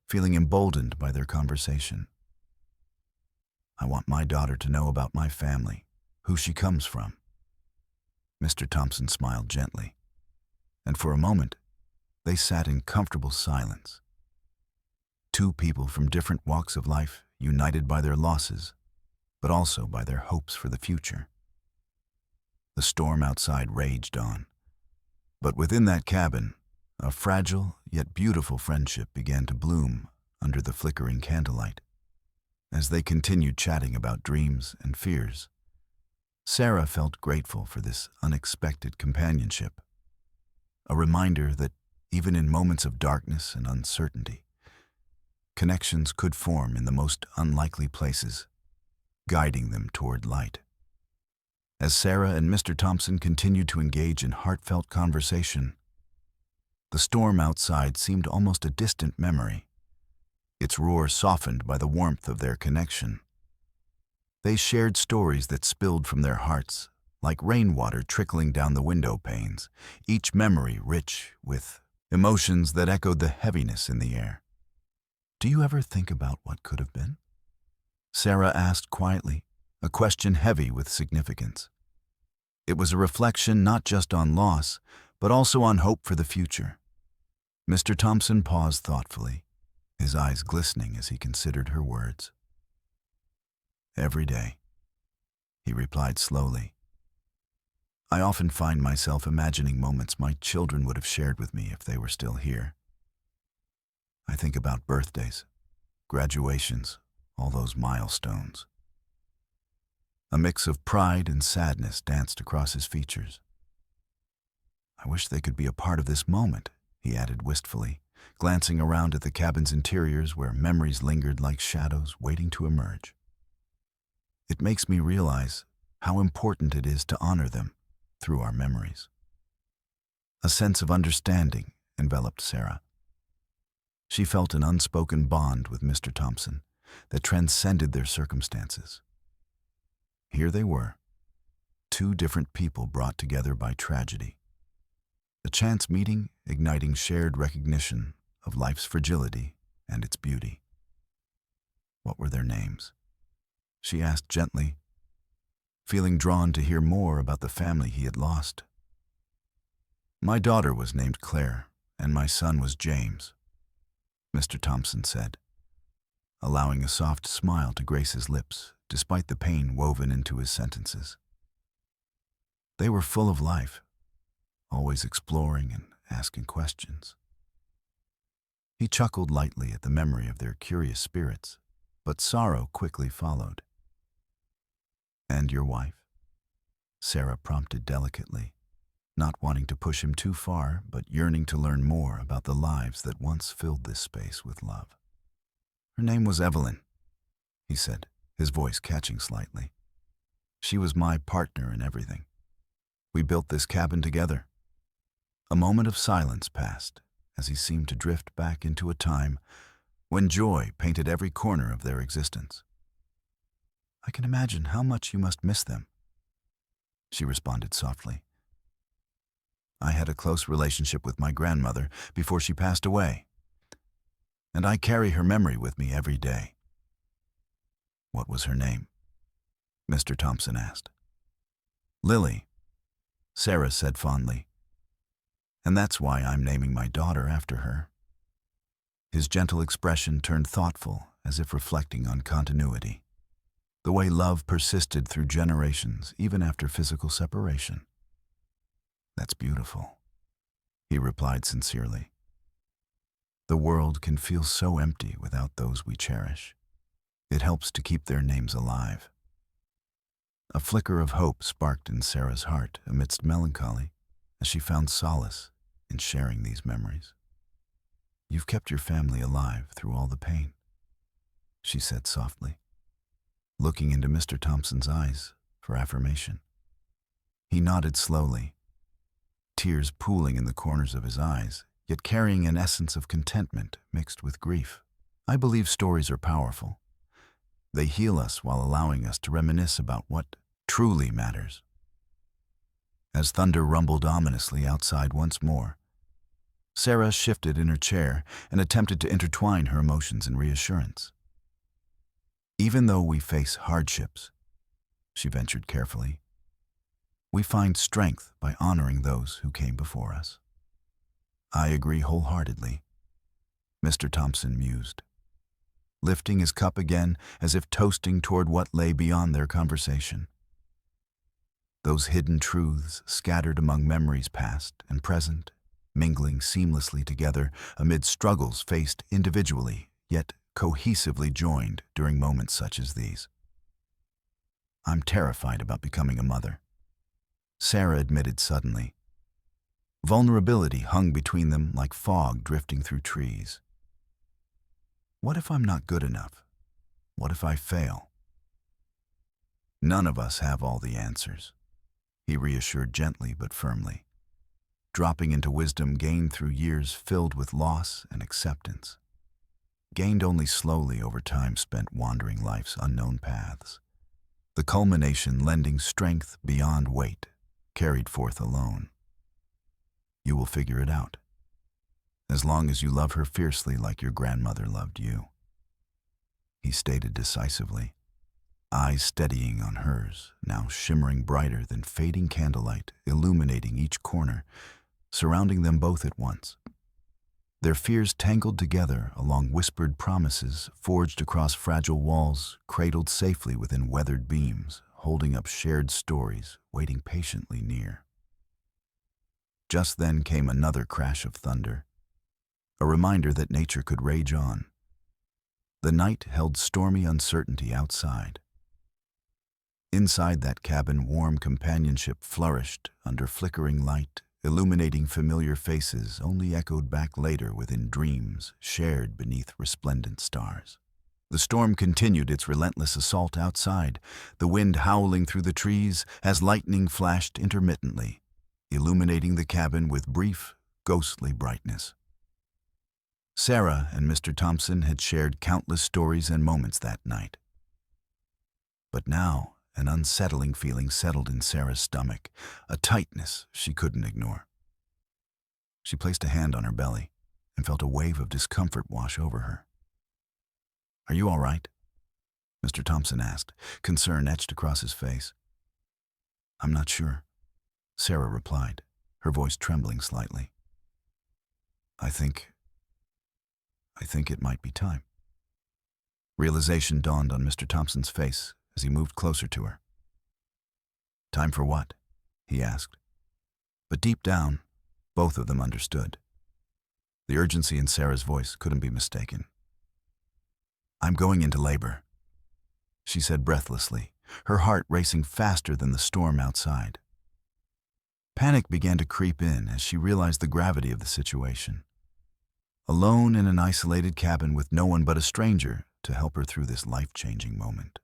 feeling emboldened by their conversation. "I want my daughter to know about my family, who she comes from." Mr. Thompson smiled gently, and for a moment, they sat in comfortable silence. Two people from different walks of life, united by their losses, but also by their hopes for the future. The storm outside raged on, but within that cabin, a fragile yet beautiful friendship began to bloom under the flickering candlelight. As they continued chatting about dreams and fears, Sarah felt grateful for this unexpected companionship, a reminder that even in moments of darkness and uncertainty, Connections could form in the most unlikely places, guiding them toward light. As Sarah and Mr. Thompson continued to engage in heartfelt conversation, the storm outside seemed almost a distant memory, its roar softened by the warmth of their connection. They shared stories that spilled from their hearts, like rainwater trickling down the window panes, each memory rich with emotions that echoed the heaviness in the air. "Do you ever think about what could have been?" Sarah asked quietly, a question heavy with significance. It was a reflection not just on loss, but also on hope for the future. Mr. Thompson paused thoughtfully, his eyes glistening as he considered her words. "Every day," he replied slowly. "I often find myself imagining moments my children would have shared with me if they were still here. I think about birthdays, graduations, all those milestones." A mix of pride and sadness danced across his features. "I wish they could be a part of this moment," he added wistfully, glancing around at the cabin's interiors where memories lingered like shadows waiting to emerge. "It makes me realize how important it is to honor them through our memories." A sense of understanding enveloped Sarah. She felt an unspoken bond with Mr. Thompson that transcended their circumstances. Here they were, two different people brought together by tragedy. A chance meeting igniting shared recognition of life's fragility and its beauty. "What were their names?" she asked gently, feeling drawn to hear more about the family he had lost. "My daughter was named Claire, and my son was James," Mr. Thompson said, allowing a soft smile to grace his lips despite the pain woven into his sentences. They were full of life, always exploring and asking questions. He chuckled lightly at the memory of their curious spirits, but sorrow quickly followed. "And your wife?" Sarah prompted delicately, not wanting to push him too far, but yearning to learn more about the lives that once filled this space with love. "Her name was Evelyn," he said, his voice catching slightly. "She was my partner in everything. We built this cabin together." A moment of silence passed as he seemed to drift back into a time when joy painted every corner of their existence. "I can imagine how much you must miss them," she responded softly. "I had a close relationship with my grandmother before she passed away, and I carry her memory with me every day." "What was her name?" Mr. Thompson asked. "Lily," Sarah said fondly. "And that's why I'm naming my daughter after her." His gentle expression turned thoughtful, as if reflecting on continuity. The way love persisted through generations, even after physical separation. "That's beautiful," he replied sincerely. "The world can feel so empty without those we cherish. It helps to keep their names alive." A flicker of hope sparked in Sarah's heart amidst melancholy as she found solace in sharing these memories. "You've kept your family alive through all the pain," she said softly, looking into Mr. Thompson's eyes for affirmation. He nodded slowly, tears pooling in the corners of his eyes, yet carrying an essence of contentment mixed with grief. "I believe stories are powerful. They heal us while allowing us to reminisce about what truly matters." As thunder rumbled ominously outside once more, Sarah shifted in her chair and attempted to intertwine her emotions in reassurance. "Even though we face hardships," she ventured carefully, "we find strength by honoring those who came before us." "I agree wholeheartedly," Mr. Thompson mused, lifting his cup again as if toasting toward what lay beyond their conversation. Those hidden truths scattered among memories past and present, mingling seamlessly together amid struggles faced individually, yet cohesively joined during moments such as these. "I'm terrified about becoming a mother," Sarah admitted suddenly. Vulnerability hung between them like fog drifting through trees. What if I'm not good enough? What if I fail? None of us have all the answers, he reassured gently but firmly, dropping into wisdom gained through years filled with loss and acceptance, gained only slowly over time spent wandering life's unknown paths, the culmination lending strength beyond weight, carried forth alone. You will figure it out, as long as you love her fiercely like your grandmother loved you, he stated decisively, eyes steadying on hers, now shimmering brighter than fading candlelight, illuminating each corner, surrounding them both at once. Their fears tangled together along whispered promises forged across fragile walls, cradled safely within weathered beams, holding up shared stories, waiting patiently near. Just then came another crash of thunder, a reminder that nature could rage on. The night held stormy uncertainty outside. Inside that cabin, warm companionship flourished under flickering light, illuminating familiar faces only echoed back later within dreams shared beneath resplendent stars. The storm continued its relentless assault outside, the wind howling through the trees as lightning flashed intermittently, illuminating the cabin with brief, ghostly brightness. Sarah and Mr. Thompson had shared countless stories and moments that night. But now, an unsettling feeling settled in Sarah's stomach, a tightness she couldn't ignore. She placed a hand on her belly and felt a wave of discomfort wash over her. "Are you all right?" Mr. Thompson asked, concern etched across his face. "I'm not sure," Sarah replied, her voice trembling slightly. I think it might be time." Realization dawned on Mr. Thompson's face as he moved closer to her. "Time for what?" he asked. But deep down, both of them understood. The urgency in Sarah's voice couldn't be mistaken. "I'm going into labor," she said breathlessly, her heart racing faster than the storm outside. Panic began to creep in as she realized the gravity of the situation. Alone in an isolated cabin with no one but a stranger to help her through this life-changing moment.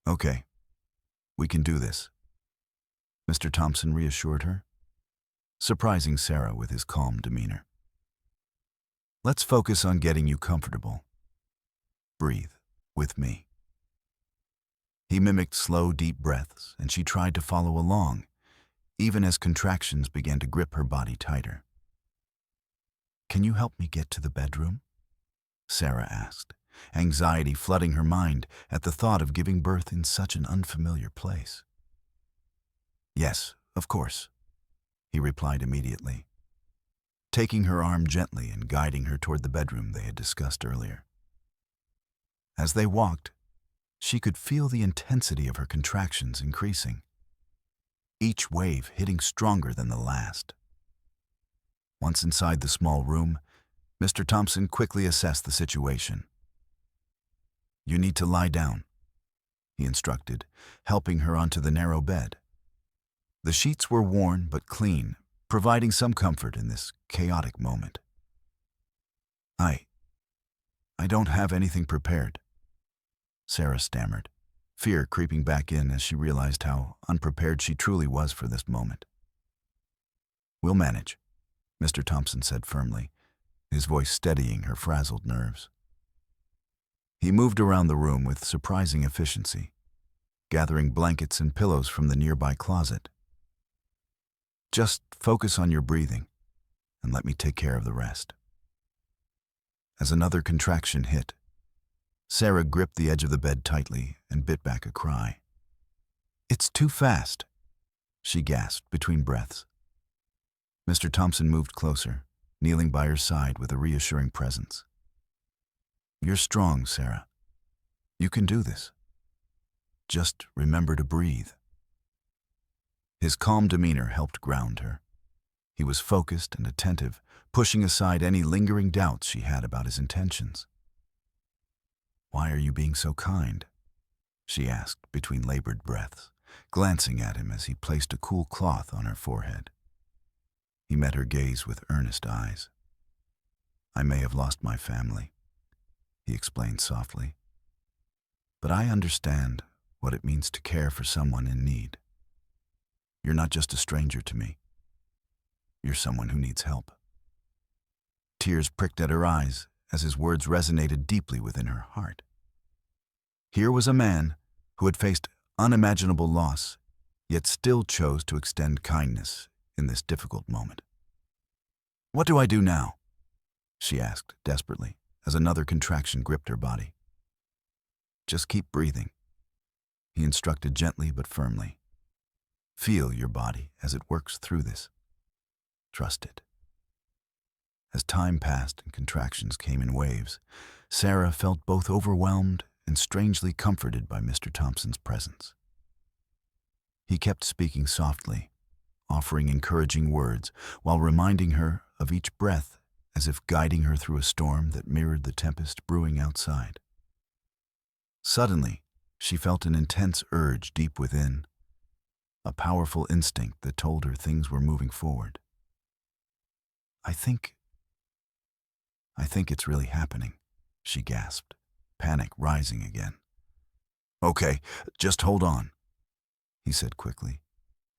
"Okay, we can do this," Mr. Thompson reassured her, surprising Sarah with his calm demeanor. "Let's focus on getting you comfortable. Breathe with me." He mimicked slow, deep breaths, and she tried to follow along, even as contractions began to grip her body tighter. "Can you help me get to the bedroom?" Sarah asked, anxiety flooding her mind at the thought of giving birth in such an unfamiliar place. "Yes, of course," he replied immediately, taking her arm gently and guiding her toward the bedroom they had discussed earlier. As they walked, she could feel the intensity of her contractions increasing, each wave hitting stronger than the last. Once inside the small room, Mr. Thompson quickly assessed the situation. "You need to lie down," he instructed, helping her onto the narrow bed. The sheets were worn but clean, providing some comfort in this chaotic moment. I don't have anything prepared," Sarah stammered, fear creeping back in as she realized how unprepared she truly was for this moment. "We'll manage," Mr. Thompson said firmly, his voice steadying her frazzled nerves. He moved around the room with surprising efficiency, gathering blankets and pillows from the nearby closet. "Just focus on your breathing, and let me take care of the rest." As another contraction hit, Sarah gripped the edge of the bed tightly and bit back a cry. "It's too fast," she gasped between breaths. Mr. Thompson moved closer, kneeling by her side with a reassuring presence. "You're strong, Sarah. You can do this. Just remember to breathe." His calm demeanor helped ground her. He was focused and attentive, pushing aside any lingering doubts she had about his intentions. "Why are you being so kind?" she asked between labored breaths, glancing at him as he placed a cool cloth on her forehead. He met her gaze with earnest eyes. "I may have lost my family," he explained softly. But I understand what it means to care for someone in need. You're not just a stranger to me. You're someone who needs help. Tears pricked at her eyes as his words resonated deeply within her heart. Here was a man who had faced unimaginable loss, yet still chose to extend kindness in this difficult moment. "What do I do now?" she asked desperately as another contraction gripped her body. "Just keep breathing," he instructed gently but firmly. "Feel your body as it works through this. Trust it." As time passed and contractions came in waves, Sarah felt both overwhelmed and strangely comforted by Mr. Thompson's presence. He kept speaking softly, offering encouraging words while reminding her of each breath as if guiding her through a storm that mirrored the tempest brewing outside. Suddenly, she felt an intense urge deep within, a powerful instinct that told her things were moving forward. I think it's really happening," she gasped, panic rising again. "Okay, just hold on," he said quickly,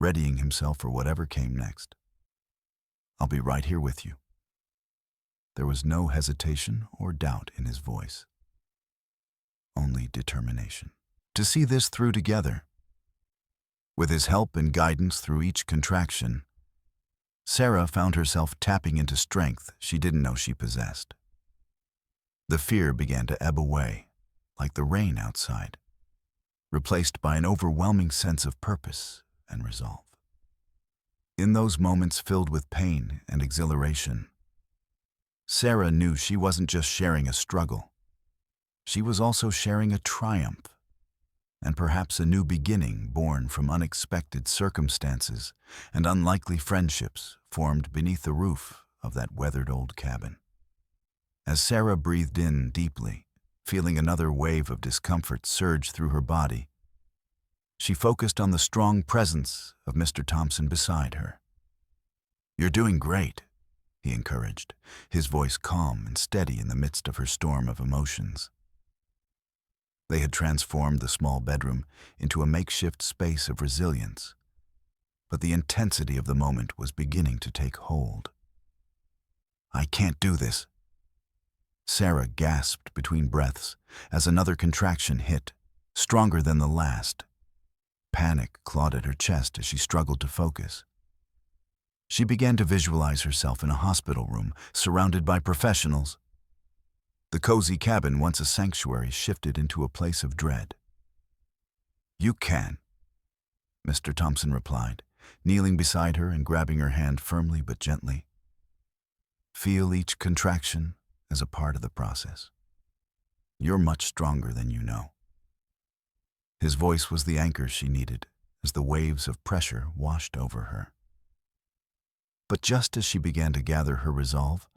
readying himself for whatever came next. "I'll be right here with you." There was no hesitation or doubt in his voice, only determination to see this through together. With his help and guidance through each contraction, Sarah found herself tapping into strength she didn't know she possessed. The fear began to ebb away, like the rain outside, replaced by an overwhelming sense of purpose and resolve. In those moments filled with pain and exhilaration, Sarah knew she wasn't just sharing a struggle. She was also sharing a triumph, and perhaps a new beginning born from unexpected circumstances and unlikely friendships formed beneath the roof of that weathered old cabin. As Sarah breathed in deeply, feeling another wave of discomfort surge through her body, she focused on the strong presence of Mr. Thompson beside her. "You're doing great," he encouraged, his voice calm and steady in the midst of her storm of emotions. They had transformed the small bedroom into a makeshift space of resilience, but the intensity of the moment was beginning to take hold. "I can't do this." Sarah gasped between breaths as another contraction hit, stronger than the last. Panic clawed at her chest as she struggled to focus. She began to visualize herself in a hospital room, surrounded by professionals. The cozy cabin, once a sanctuary, shifted into a place of dread. "You can," Mr. Thompson replied, kneeling beside her and grabbing her hand firmly but gently. "Feel each contraction as a part of the process. You're much stronger than you know." His voice was the anchor she needed as the waves of pressure washed over her. But just as she began to gather her resolve,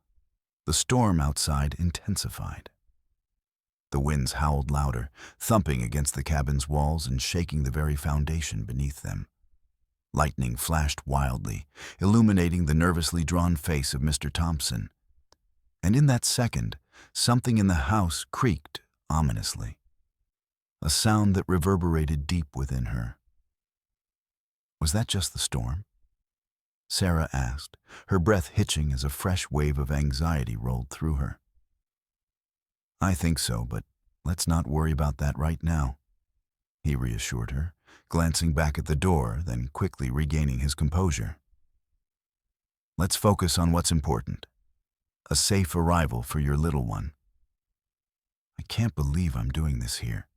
the storm outside intensified. The winds howled louder, thumping against the cabin's walls and shaking the very foundation beneath them. Lightning flashed wildly, illuminating the nervously drawn face of Mr. Thompson. And in that second, something in the house creaked ominously, a sound that reverberated deep within her. Was that just the storm? Sarah asked, her breath hitching as a fresh wave of anxiety rolled through her. "I think so, but let's not worry about that right now," he reassured her, glancing back at the door, then quickly regaining his composure. "Let's focus on what's important. A safe arrival for your little one." "I can't believe I'm doing this here,"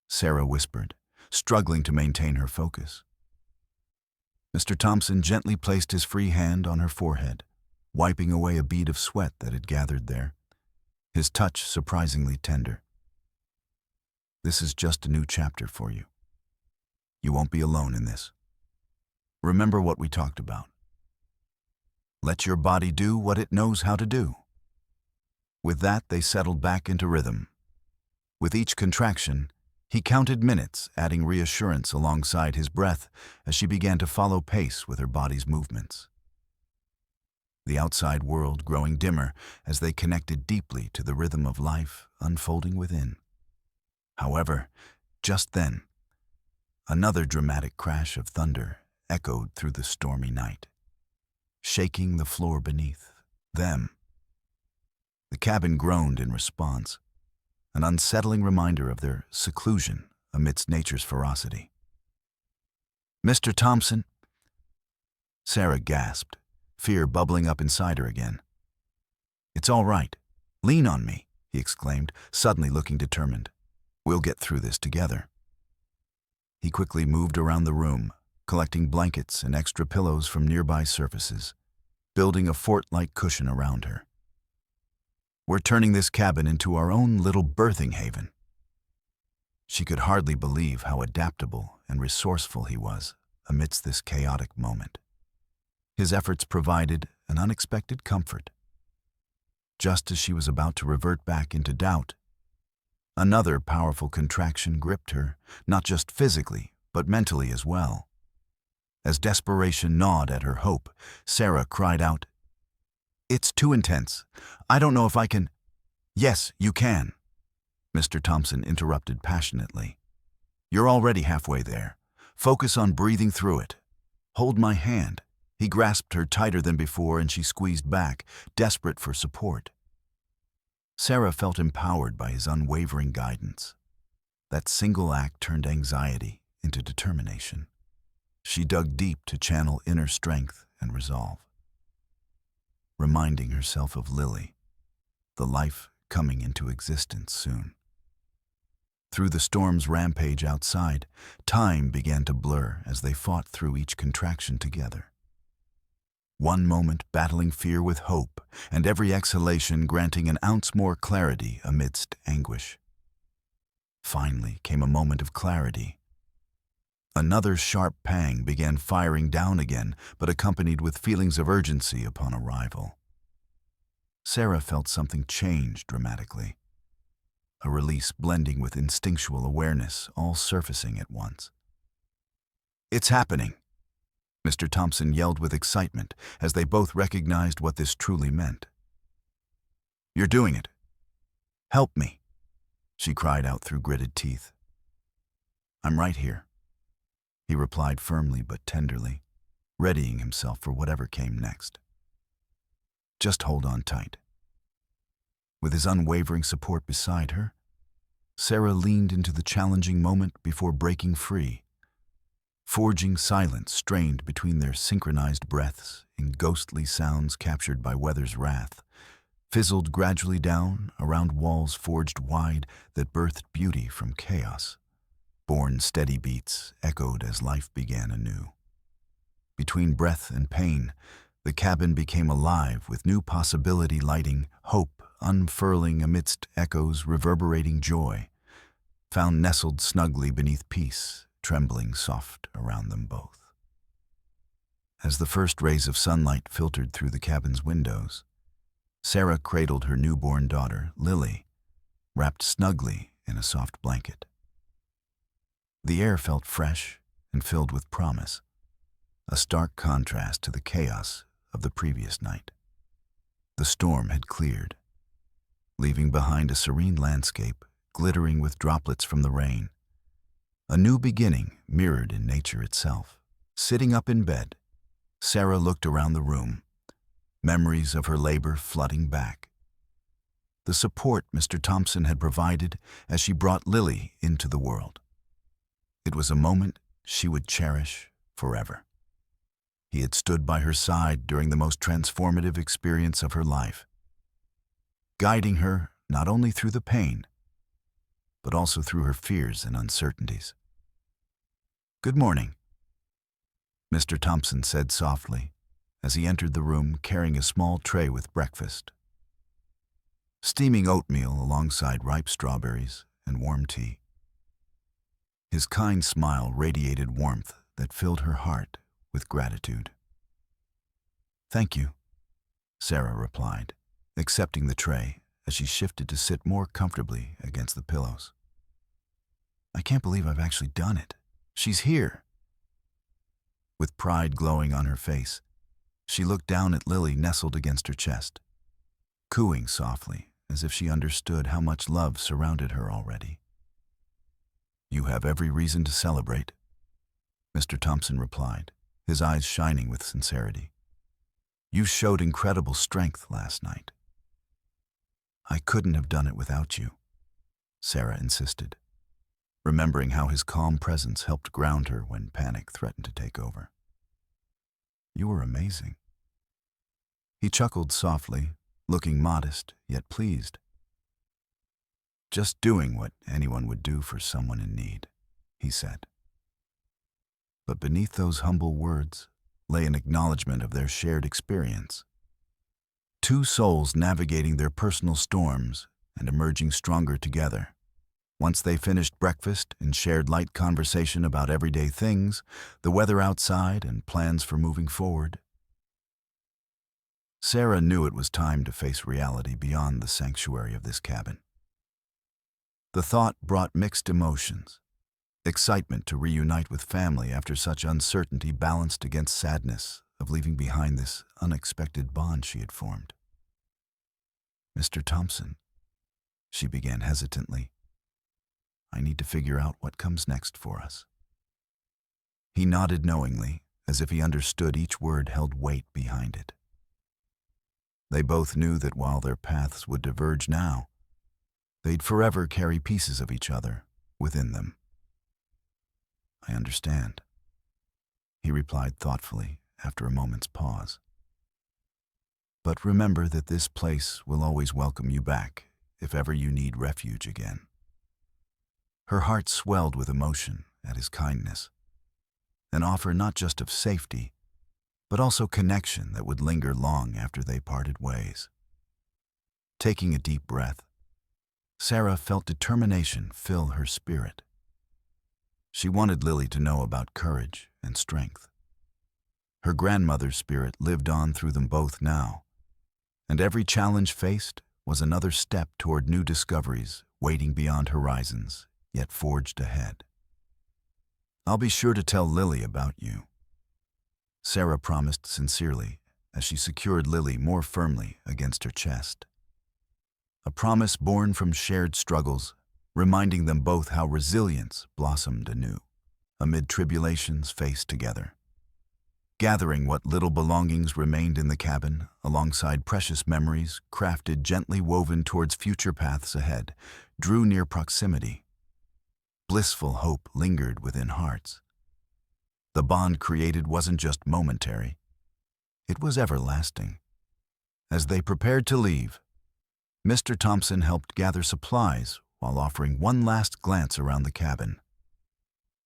Sarah whispered, struggling to maintain her focus. Mr. Thompson gently placed his free hand on her forehead, wiping away a bead of sweat that had gathered there, his touch surprisingly tender. "This is just a new chapter for you. You won't be alone in this. Remember what we talked about. Let your body do what it knows how to do." With that, they settled back into rhythm. With each contraction, he counted minutes, adding reassurance alongside his breath as she began to follow pace with her body's movements. the outside world growing dimmer as they connected deeply to the rhythm of life unfolding within. However, just then, another dramatic crash of thunder echoed through the stormy night, shaking the floor beneath them. The cabin groaned in response, an unsettling reminder of their seclusion amidst nature's ferocity. "Mr. Thompson," Sarah gasped, fear bubbling up inside her again. "It's all right. Lean on me," he exclaimed, suddenly looking determined. "We'll get through this together." He quickly moved around the room, collecting blankets and extra pillows from nearby surfaces, building a fort-like cushion around her. "We're turning this cabin into our own little birthing haven." She could hardly believe how adaptable and resourceful he was amidst this chaotic moment. His efforts provided an unexpected comfort. Just as she was about to revert back into doubt, another powerful contraction gripped her, not just physically, but mentally as well. As desperation gnawed at her hope, Sarah cried out, "It's too intense. I don't know if I can—" "Yes, you can," Mr. Thompson interrupted passionately. "You're already halfway there. Focus on breathing through it. Hold my hand." He grasped her tighter than before and she squeezed back, desperate for support. Sarah felt empowered by his unwavering guidance. That single act turned anxiety into determination. She dug deep to channel inner strength and resolve, reminding herself of Lily, the life coming into existence soon. Through the storm's rampage outside, time began to blur as they fought through each contraction together. One moment battling fear with hope, and every exhalation granting an ounce more clarity amidst anguish. Finally came a moment of clarity. Another sharp pang began firing down again, but accompanied with feelings of urgency upon arrival. Sarah felt something change dramatically, a release blending with instinctual awareness, all surfacing at once. "It's happening!" Mr. Thompson yelled with excitement as they both recognized what this truly meant. "You're doing it. Help me," she cried out through gritted teeth. "I'm right here," he replied firmly but tenderly, readying himself for whatever came next. "Just hold on tight." With his unwavering support beside her, Sarah leaned into the challenging moment before breaking free. Forging silence strained between their synchronized breaths in ghostly sounds captured by weather's wrath, fizzled gradually down around walls forged wide that birthed beauty from chaos. Born steady beats echoed as life began anew. Between breath and pain, the cabin became alive with new possibility lighting, hope unfurling amidst echoes reverberating joy, found nestled snugly beneath peace, trembling soft around them both. As the first rays of sunlight filtered through the cabin's windows, Sarah cradled her newborn daughter, Lily, wrapped snugly in a soft blanket. The air felt fresh and filled with promise, a stark contrast to the chaos of the previous night. The storm had cleared, leaving behind a serene landscape glittering with droplets from the rain. A new beginning mirrored in nature itself. Sitting up in bed, Sarah looked around the room, memories of her labor flooding back. The support Mr. Thompson had provided as she brought Lily into the world. It was a moment she would cherish forever. He had stood by her side during the most transformative experience of her life, guiding her not only through the pain, but also through her fears and uncertainties. "Good morning," Mr. Thompson said softly as he entered the room carrying a small tray with breakfast. Steaming oatmeal alongside ripe strawberries and warm tea. His kind smile radiated warmth that filled her heart with gratitude. "Thank you," Sarah replied, accepting the tray as she shifted to sit more comfortably against the pillows. "I can't believe I've actually done it. She's here." With pride glowing on her face, She looked down at Lily nestled against her chest, cooing softly, as if she understood how much love surrounded her already. "You have every reason to celebrate," Mr. Thompson replied, his eyes shining with sincerity. "You showed incredible strength last night." "I couldn't have done it without you," Sarah insisted, remembering how his calm presence helped ground her when panic threatened to take over. "You were amazing." He chuckled softly, looking modest yet pleased. "Just doing what anyone would do for someone in need," he said. But beneath those humble words lay an acknowledgement of their shared experience. Two souls navigating their personal storms and emerging stronger together. Once they finished breakfast and shared light conversation about everyday things, the weather outside and plans for moving forward. Sarah knew it was time to face reality beyond the sanctuary of this cabin. The thought brought mixed emotions. Excitement to reunite with family after such uncertainty balanced against sadness of leaving behind this unexpected bond she had formed. "Mr. Thompson," she began hesitantly, "I need to figure out what comes next for us." He nodded knowingly, as if he understood each word held weight behind it. They both knew that while their paths would diverge now, they'd forever carry pieces of each other within them. "I understand," he replied thoughtfully after a moment's pause. "But remember that this place will always welcome you back if ever you need refuge again." Her heart swelled with emotion at his kindness, an offer not just of safety, but also connection that would linger long after they parted ways. Taking a deep breath, Sarah felt determination fill her spirit. She wanted Lily to know about courage and strength. Her grandmother's spirit lived on through them both now, and every challenge faced was another step toward new discoveries waiting beyond horizons, yet forged ahead. "I'll be sure to tell Lily about you," Sarah promised sincerely as she secured Lily more firmly against her chest. A promise born from shared struggles, reminding them both how resilience blossomed anew amid tribulations faced together. Gathering what little belongings remained in the cabin, alongside precious memories crafted gently woven towards future paths ahead, drew near proximity. Blissful hope lingered within hearts. The bond created wasn't just momentary, it was everlasting. As they prepared to leave, Mr. Thompson helped gather supplies while offering one last glance around the cabin.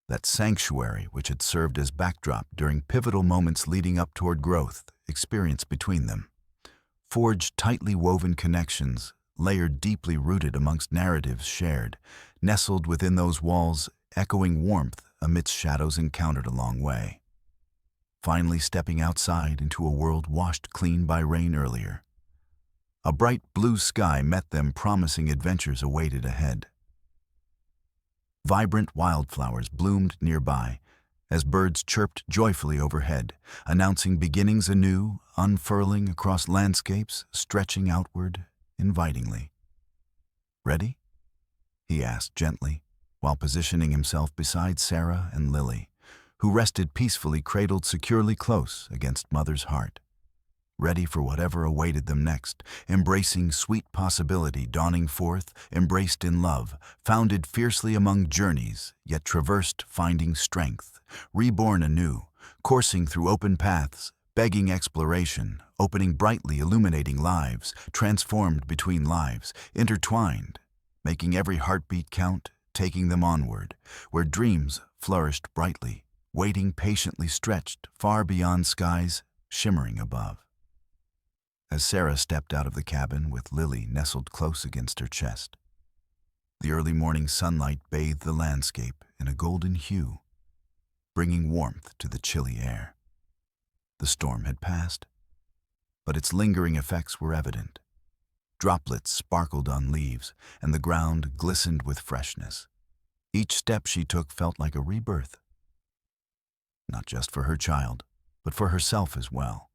That sanctuary which had served as backdrop during pivotal moments leading up toward growth experienced between them. Forged tightly woven connections, layered deeply rooted amongst narratives shared, nestled within those walls, echoing warmth amidst shadows encountered a long way. Finally stepping outside into a world washed clean by rain earlier. A bright blue sky met them, promising adventures awaited ahead. Vibrant wildflowers bloomed nearby as birds chirped joyfully overhead, announcing beginnings anew, unfurling across landscapes, stretching outward invitingly. "Ready?" he asked gently, while positioning himself beside Sarah and Lily, who rested peacefully cradled securely close against Mother's heart. Ready for whatever awaited them next, embracing sweet possibility dawning forth, embraced in love, founded fiercely among journeys, yet traversed finding strength, reborn anew, coursing through open paths, begging exploration, opening brightly illuminating lives, transformed between lives, intertwined, making every heartbeat count, taking them onward, where dreams flourished brightly, waiting patiently stretched far beyond skies shimmering above. As Sarah stepped out of the cabin with Lily nestled close against her chest, the early morning sunlight bathed the landscape in a golden hue, bringing warmth to the chilly air. The storm had passed, but its lingering effects were evident. Droplets sparkled on leaves, and the ground glistened with freshness. Each step she took felt like a rebirth, not just for her child, but for herself as well.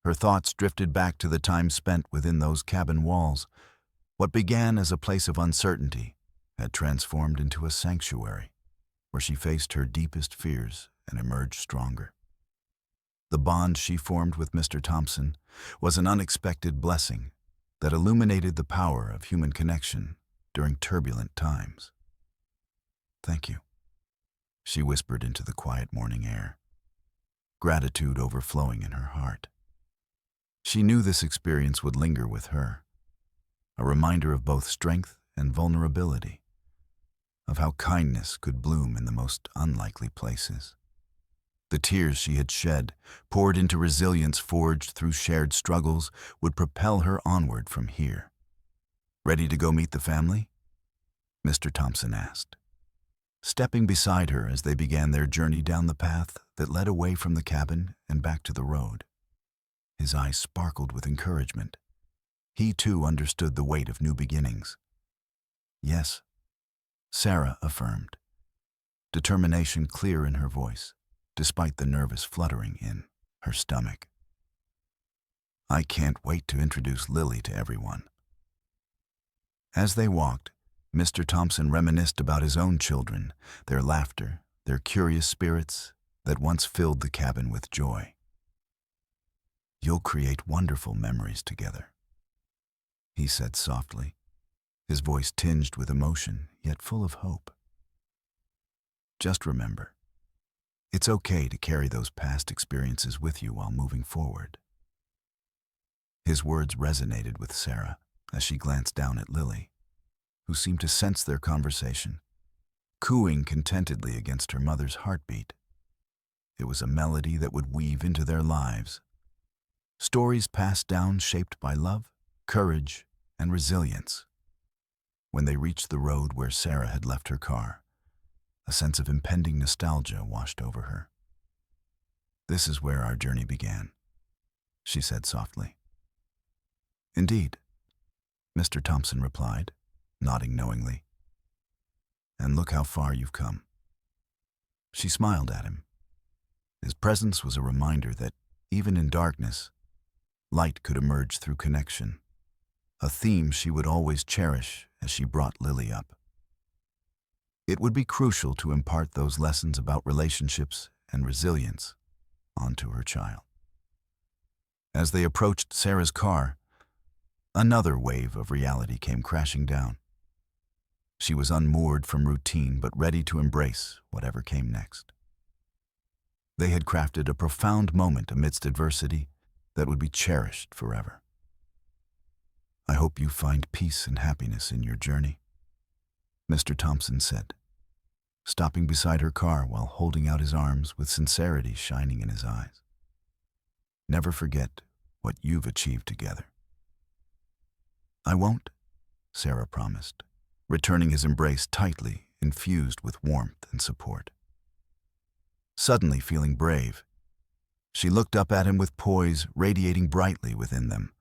Her thoughts drifted back to the time spent within those cabin walls. What began as a place of uncertainty had transformed into a sanctuary where she faced her deepest fears and emerged stronger. The bond she formed with Mr. Thompson was an unexpected blessing that illuminated the power of human connection during turbulent times. "Thank you," she whispered into the quiet morning air, gratitude overflowing in her heart. She knew this experience would linger with her, a reminder of both strength and vulnerability, of how kindness could bloom in the most unlikely places. The tears she had shed, poured into resilience forged through shared struggles, would propel her onward from here. "Ready to go meet the family?" Mr. Thompson asked, stepping beside her as they began their journey down the path that led away from the cabin and back to the road. His eyes sparkled with encouragement. He too understood the weight of new beginnings. "Yes," Sarah affirmed, determination clear in her voice, despite the nervous fluttering in her stomach. "I can't wait to introduce Lily to everyone." As they walked, Mr. Thompson reminisced about his own children, their laughter, their curious spirits that once filled the cabin with joy. "You'll create wonderful memories together," he said softly, his voice tinged with emotion, yet full of hope. "Just remember, it's okay to carry those past experiences with you while moving forward." His words resonated with Sarah as she glanced down at Lily, who seemed to sense their conversation, cooing contentedly against her mother's heartbeat. It was a melody that would weave into their lives, stories passed down shaped by love, courage, and resilience. When they reached the road where Sarah had left her car, a sense of impending nostalgia washed over her. "This is where our journey began," she said softly. "Indeed," Mr. Thompson replied, nodding knowingly. "And look how far you've come." She smiled at him. His presence was a reminder that, even in darkness, light could emerge through connection, a theme she would always cherish as she brought Lily up. It would be crucial to impart those lessons about relationships and resilience onto her child. As they approached Sarah's car, another wave of reality came crashing down. She was unmoored from routine but ready to embrace whatever came next. They had crafted a profound moment amidst adversity that would be cherished forever. "I hope you find peace and happiness in your journey," Mr. Thompson said, stopping beside her car while holding out his arms with sincerity shining in his eyes. "Never forget what you've achieved together." "I won't," Sarah promised, returning his embrace tightly, infused with warmth and support. Suddenly feeling brave, she looked up at him with poise radiating brightly within them,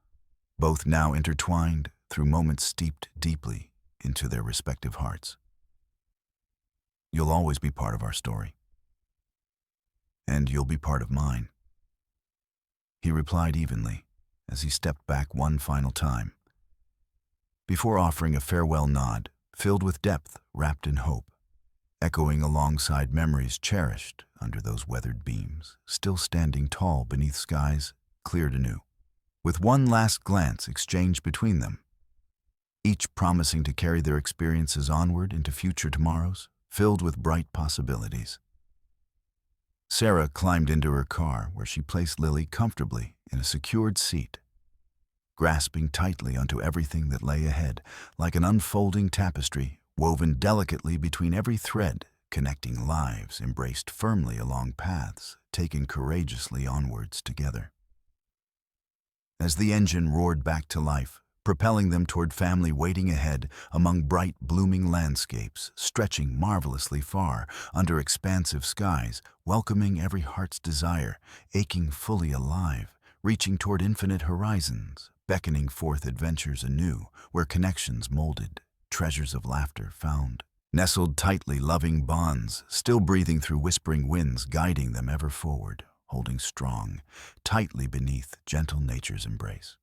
both now intertwined through moments steeped deeply into their respective hearts. "You'll always be part of our story. And you'll be part of mine," he replied evenly as he stepped back one final time, before offering a farewell nod filled with depth wrapped in hope, echoing alongside memories cherished under those weathered beams, still standing tall beneath skies cleared anew. With one last glance exchanged between them, each promising to carry their experiences onward into future tomorrows filled with bright possibilities. Sarah climbed into her car where she placed Lily comfortably in a secured seat, grasping tightly onto everything that lay ahead, like an unfolding tapestry woven delicately between every thread, connecting lives embraced firmly along paths taken courageously onwards together. As the engine roared back to life, propelling them toward family waiting ahead among bright, blooming landscapes stretching marvelously far under expansive skies, welcoming every heart's desire, aching fully alive, reaching toward infinite horizons, beckoning forth adventures anew where connections molded, treasures of laughter found, nestled tightly loving bonds, still breathing through whispering winds guiding them ever forward, holding strong, tightly beneath gentle nature's embrace.